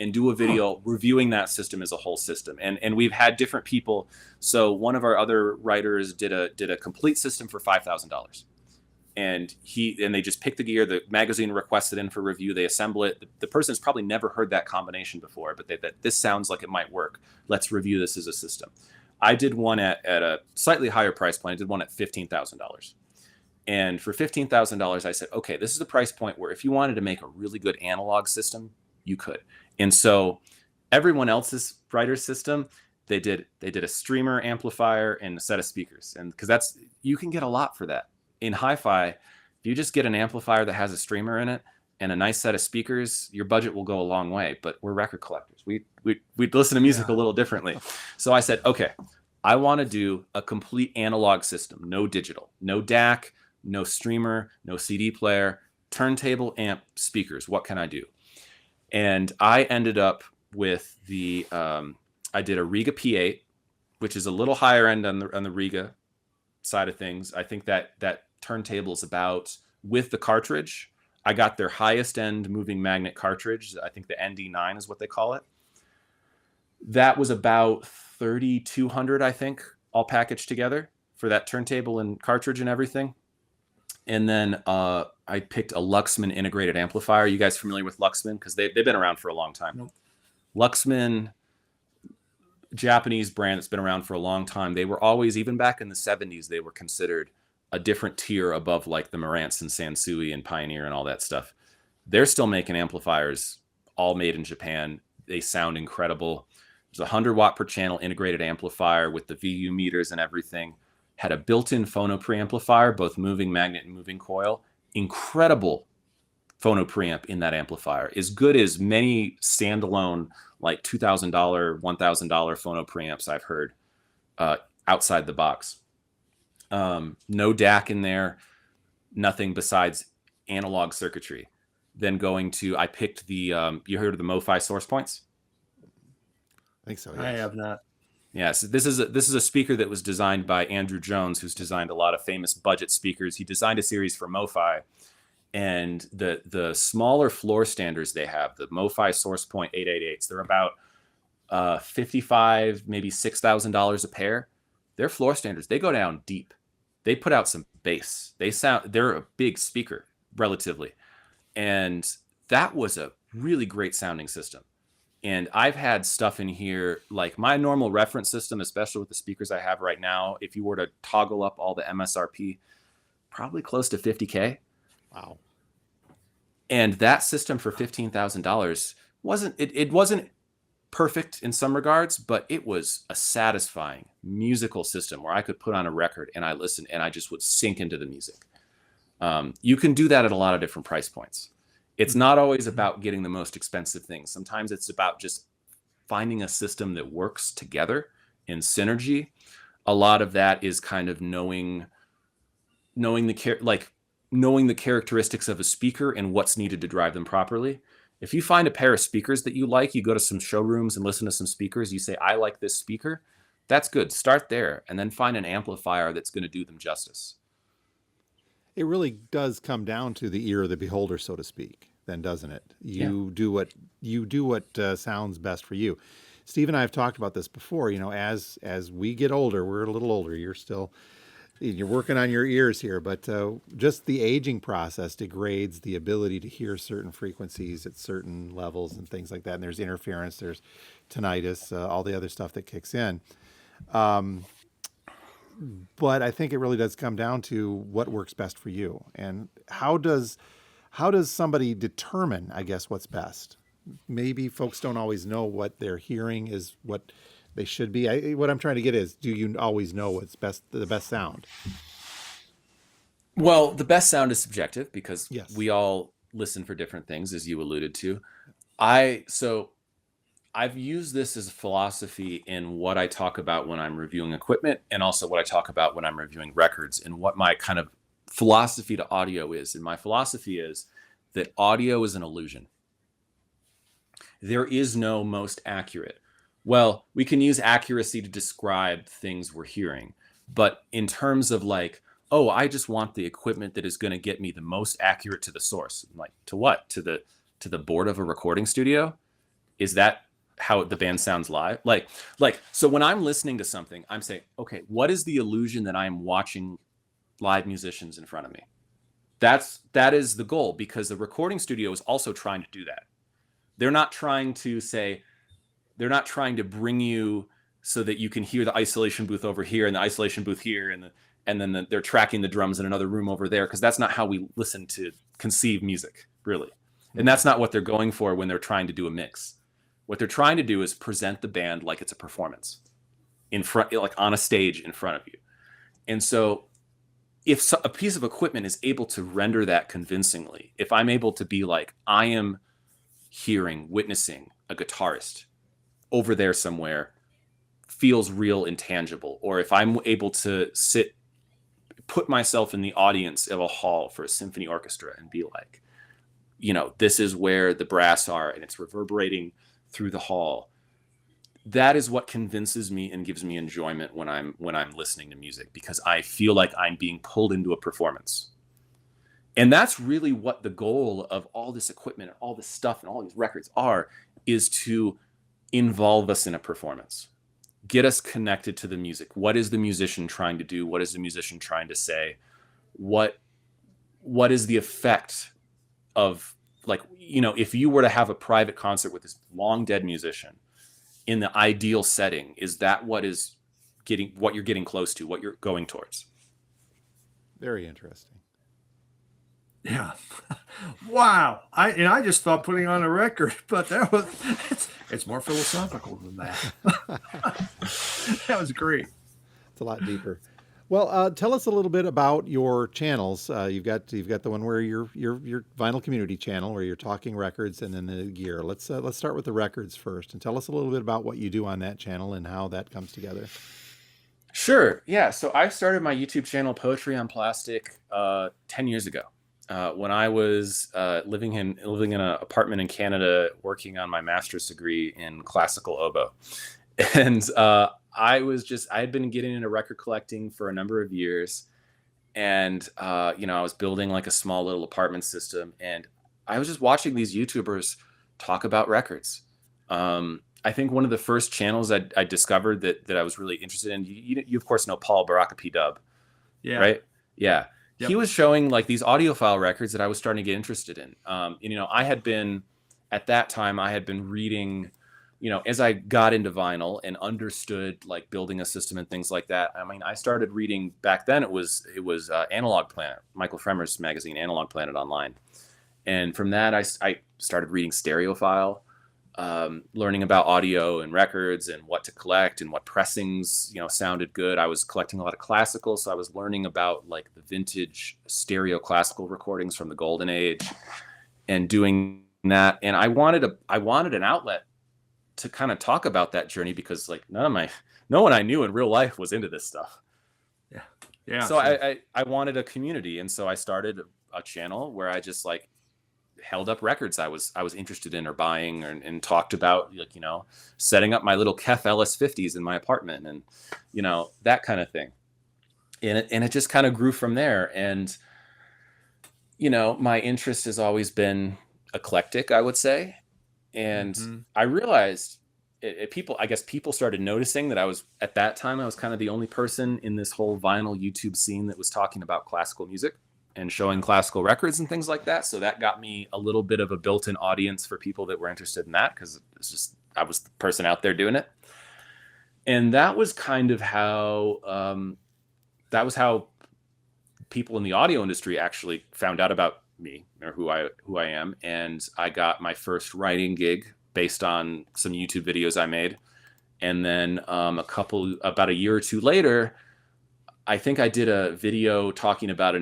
Speaker 3: and do a video reviewing that system as a whole system. And we've had different people. So one of our other writers did a complete system for $5,000. And they just pick the gear, the magazine requests it in for review, they assemble it. The person's probably never heard that combination before, but that this sounds like it might work. Let's review this as a system. I did one at a slightly higher price point. I did one at $15,000. And for $15,000, I said, okay, this is the price point where if you wanted to make a really good analog system, you could. And so everyone else's writer system, they did a streamer amplifier and a set of speakers. And because you can get a lot for that. In hi-fi, if you just get an amplifier that has a streamer in it and a nice set of speakers, your budget will go a long way. But we're record collectors. We listen to music a little differently. So I said, okay, I want to do a complete analog system, no digital, no DAC, no streamer, no CD player, turntable, amp, speakers. What can I do? And I ended up with I did a Riga P8, which is a little higher end on the Riga side of things. I think that turntable is about, with the cartridge, I got their highest end moving magnet cartridge. I think the ND9 is what they call it. That was about $3,200, I think, all packaged together for that turntable and cartridge and everything. And then I picked a Luxman integrated amplifier. You guys familiar with Luxman? Because they've been around for a long time. Nope. Luxman, Japanese brand that's been around for a long time. They were always, even back in the 70s, they were considered a different tier above like the Marantz and Sansui and Pioneer and all that stuff. They're still making amplifiers, all made in Japan. They sound incredible. There's a 100 watt per channel integrated amplifier with the VU meters and everything. Had a built-in phono preamplifier, both moving magnet and moving coil. Incredible phono preamp in that amplifier. As good as many standalone, like $2,000, $1,000 phono preamps I've heard outside the box. No DAC in there, nothing besides analog circuitry. Then I picked the, you heard of the MoFi source points?
Speaker 1: I think so. Yes.
Speaker 2: I have not.
Speaker 3: Yeah, so this is a speaker that was designed by Andrew Jones, who's designed a lot of famous budget speakers. He designed a series for MoFi, and the smaller floor standers they have, the MoFi Source Point 888s, they're about $5,500, maybe $6,000 a pair. Their floor standers, they go down deep. They put out some bass. They're a big speaker relatively, and that was a really great sounding system. And I've had stuff in here, like my normal reference system, especially with the speakers I have right now, if you were to toggle up all the MSRP, probably close to $50K.
Speaker 1: Wow.
Speaker 3: And that system for $15,000 wasn't perfect in some regards, but it was a satisfying musical system where I could put on a record and I listened and I just would sink into the music. You can do that at a lot of different price points. It's not always about getting the most expensive things. Sometimes it's about just finding a system that works together in synergy. A lot of that is kind of knowing the characteristics of a speaker and what's needed to drive them properly. If you find a pair of speakers that you like, you go to some showrooms and listen to some speakers, you say, I like this speaker. That's good. Start there and then find an amplifier that's going to do them justice.
Speaker 1: It really does come down to the ear of the beholder, so to speak, then, doesn't it? You do what sounds best for you. Steve and I have talked about this before. You know, as we get older, we're a little older. You're working on your ears here, but just the aging process degrades the ability to hear certain frequencies at certain levels and things like that. And there's interference, there's tinnitus, all the other stuff that kicks in. But I think it really does come down to what works best for you. And how does somebody determine, I guess, what's best? Maybe folks don't always know what they're hearing is what they should be. What I'm trying to get is, do you always know what's the best sound?
Speaker 3: Well, the best sound is subjective because
Speaker 1: Yes.
Speaker 3: we all listen for different things, as you alluded to. I've used this as a philosophy in what I talk about when I'm reviewing equipment and also what I talk about when I'm reviewing records and what my kind of philosophy to audio is. And my philosophy is that audio is an illusion. There is no most accurate. Well, we can use accuracy to describe things we're hearing, but in terms of like, oh, I just want the equipment that is going to get me the most accurate to the source. I'm like, to what? To the board of a recording studio? Is that how the band sounds live? So when I'm listening to something, I'm saying, okay, what is the illusion that I'm watching live musicians in front of me? That is the goal, because the recording studio is also trying to do that. They're not trying to bring you so that you can hear the isolation booth over here and the isolation booth here and then they're tracking the drums in another room over there, because that's not how we listen to conceive music, really. And that's not what they're going for when they're trying to do a mix. What they're trying to do is present the band like it's a performance in front, like on a stage in front of you. And so if a piece of equipment is able to render that convincingly, if I'm able to be like, I am witnessing a guitarist over there somewhere, feels real and tangible, or if I'm able to put myself in the audience of a hall for a symphony orchestra and be like, this is where the brass are and it's reverberating through the hall. That is what convinces me and gives me enjoyment when I'm listening to music, because I feel like I'm being pulled into a performance. And that's really what the goal of all this equipment and all this stuff and all these records is to involve us in a performance, get us connected to the music. What is the musician trying to do? What is the musician trying to say? What is the effect of, like, if you were to have a private concert with this long dead musician in the ideal setting, is that what you're getting close to, what you're going towards?
Speaker 1: Very interesting.
Speaker 2: Yeah. Wow. I just thought putting on a record, but it's more philosophical than that. That was great.
Speaker 1: It's a lot deeper. Well, tell us a little bit about your channels. You've got the one where your vinyl community channel, where you're talking records, and then the gear. Let's start with the records first, and tell us a little bit about what you do on that channel and how that comes together.
Speaker 3: Sure. Yeah. So I started my YouTube channel, Poetry on Plastic, 10 years ago. When I was living in an apartment in Canada, working on my master's degree in classical oboe, and I had been getting into record collecting for a number of years, and I was building like a small little apartment system, and I was just watching these YouTubers talk about records. I think one of the first channels I discovered that I was really interested in, you of course know Paul Baraka P. Dub,
Speaker 2: Yeah.
Speaker 3: right? Yeah.
Speaker 2: Yep.
Speaker 3: He was showing like these audiophile records that I was starting to get interested in. At that time I had been reading, as I got into vinyl and understood like building a system and things like that. I mean, I started reading back then. It was Analog Planet, Michael Fremer's magazine, Analog Planet Online. And from that, I started reading Stereophile, learning about audio and records and what to collect and what pressings, sounded good. I was collecting a lot of classical, so I was learning about like the vintage stereo classical recordings from the golden age. and doing that. And I wanted an outlet to kind of talk about that journey, because like no one I knew in real life was into this stuff.
Speaker 2: Yeah. Yeah.
Speaker 3: So
Speaker 2: sure.
Speaker 3: I wanted a community. And so I started a channel where I just like held up records I was interested in or buying, and talked about, like, you know, setting up my little Kef LS50s in my apartment, and, you know, that kind of thing. And it just kind of grew from there. And, you know, my interest has always been eclectic, I would say. And
Speaker 2: Mhm.
Speaker 3: I realized I guess people started noticing that at that time, I was kind of the only person in this whole vinyl YouTube scene that was talking about classical music and showing classical records and things like that. So that got me a little bit of a built-in audience for people that were interested in that, because it's just, I was the person out there doing it. And that was kind of how people in the audio industry actually found out about me, or who I am. And I got my first writing gig based on some YouTube videos I made. And then about a year or two later, I think I did a video talking about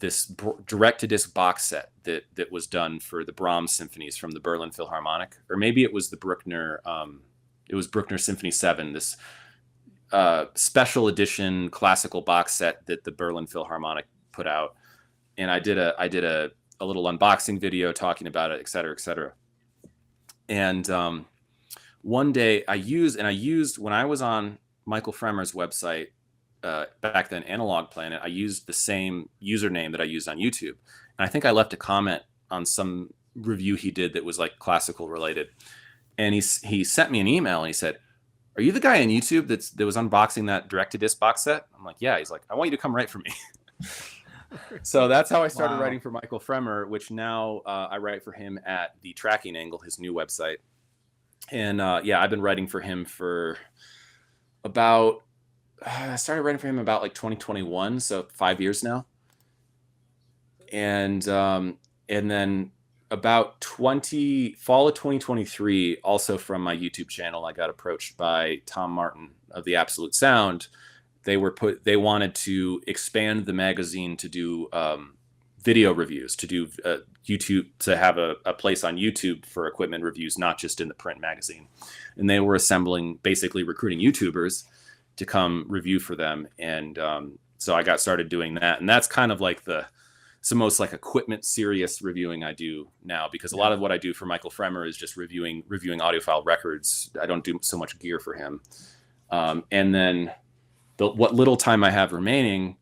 Speaker 3: this direct-to-disc box set that was done for the Brahms symphonies from the Berlin Philharmonic, or maybe it was the Bruckner. It was Bruckner Symphony 7, this special edition classical box set that the Berlin Philharmonic put out. And I did a little unboxing video talking about it, et cetera, et cetera. And one day I used, when I was on Michael Fremer's website, back then, Analog Planet, I used the same username that I used on YouTube. And I think I left a comment on some review he did that was like classical related. And he sent me an email, and he said, "Are you the guy on YouTube that was unboxing that direct-to-disc box set?" I'm like, "Yeah." He's like, "I want you to come write for me." So that's how I started
Speaker 2: Wow.
Speaker 3: writing for Michael Fremer, which now I write for him at The Tracking Angle, his new website. And yeah, I've been writing for him for about, I started writing for him about like 2021, so 5 years now. And then about fall of 2023, also from my YouTube channel, I got approached by Tom Martin of The Absolute Sound. They wanted to expand the magazine to do video reviews, to do YouTube, to have a place on YouTube for equipment reviews, not just in the print magazine. And they were basically recruiting YouTubers to come review for them. And so I got started doing that. And that's kind of like it's the most like equipment serious reviewing I do now, because a lot of what I do for Michael Fremer is just reviewing audiophile records. I don't do so much gear for him. And then what little time I have remaining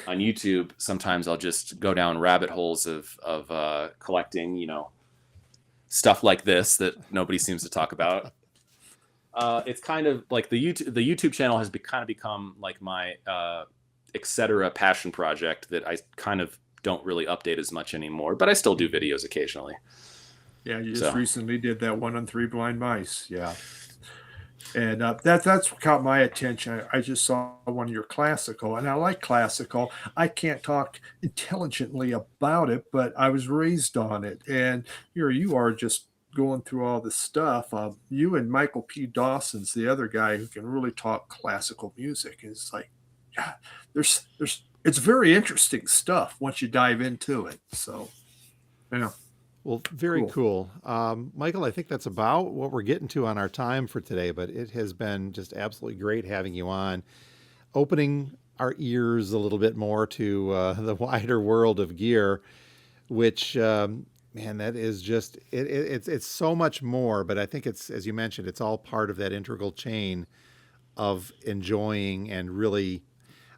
Speaker 3: on YouTube, sometimes I'll just go down rabbit holes of collecting, you know, stuff like this that nobody seems to talk about. It's kind of like the YouTube channel has kind of become like my etc. passion project that I kind of don't really update as much anymore, but I still do videos occasionally.
Speaker 2: Yeah, you just recently did that one on Three Blind Mice. Yeah. And that's what caught my attention. I just saw one of your classical, and I like classical. I can't talk intelligently about it, but I was raised on it. And here you are, just going through all this stuff. You and Michael P. Dawson's the other guy who can really talk classical music. It's like, yeah, it's very interesting stuff once you dive into it. So, yeah.
Speaker 1: Well, very cool. Michael, I think that's about what we're getting to on our time for today, but it has been just absolutely great having you on, opening our ears a little bit more to the wider world of gear, which, man, that is just, it's so much more, but I think it's, as you mentioned, it's all part of that integral chain of enjoying and really,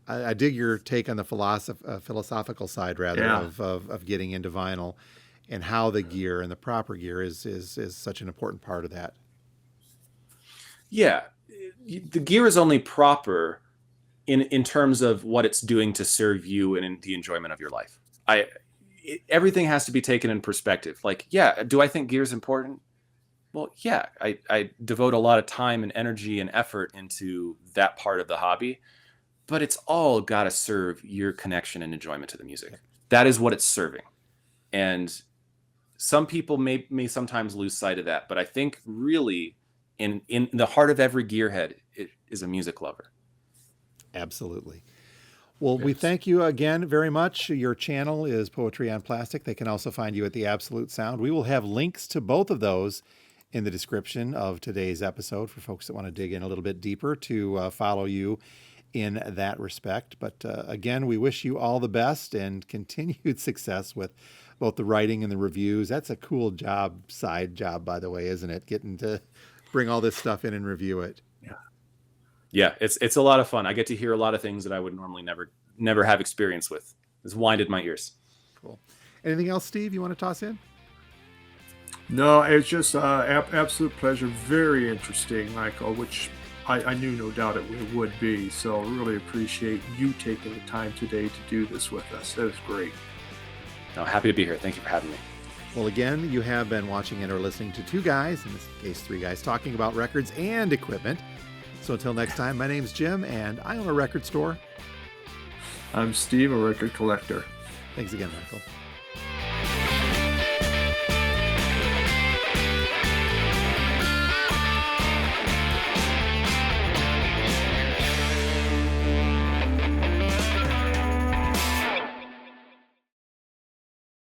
Speaker 1: I dig your take on the philosophical side, rather,
Speaker 2: Yeah.
Speaker 1: of getting into vinyl, and how the gear and the proper gear is such an important part of that.
Speaker 3: Yeah, the gear is only proper in terms of what it's doing to serve you and in the enjoyment of your life. Everything has to be taken in perspective. Like, yeah, do I think gear is important? Well, yeah, I devote a lot of time and energy and effort into that part of the hobby, but it's all got to serve your connection and enjoyment to the music. That is what it's serving. And some people may sometimes lose sight of that, but I think really in the heart of every gearhead, it is a music lover.
Speaker 1: Absolutely. Well, we
Speaker 2: Yes.
Speaker 1: thank you again very much. Your channel is Poetry on Plastic. They can also find you at The Absolute Sound. We will have links to both of those in the description of today's episode for folks that want to dig in a little bit deeper to follow you in that respect. But again, we wish you all the best and continued success with both the writing and the reviews. That's a cool job, side job, by the way, isn't it? Getting to bring all this stuff in and review it.
Speaker 3: Yeah, it's a lot of fun. I get to hear a lot of things that I would normally never have experience with. It's winded my ears.
Speaker 1: Cool. Anything else, Steve, you want to toss in?
Speaker 2: No, it's just absolute pleasure. Very interesting, Michael, which I knew no doubt it would be. So really appreciate you taking the time today to do this with us. That was great.
Speaker 3: No, happy to be here. Thank you for having me.
Speaker 1: Well, again, you have been watching and or listening to two guys, in this case, three guys, talking about records and equipment. So until next time, my name's Jim, and I own a record store.
Speaker 2: I'm Steve, a record collector.
Speaker 1: Thanks again, Michael.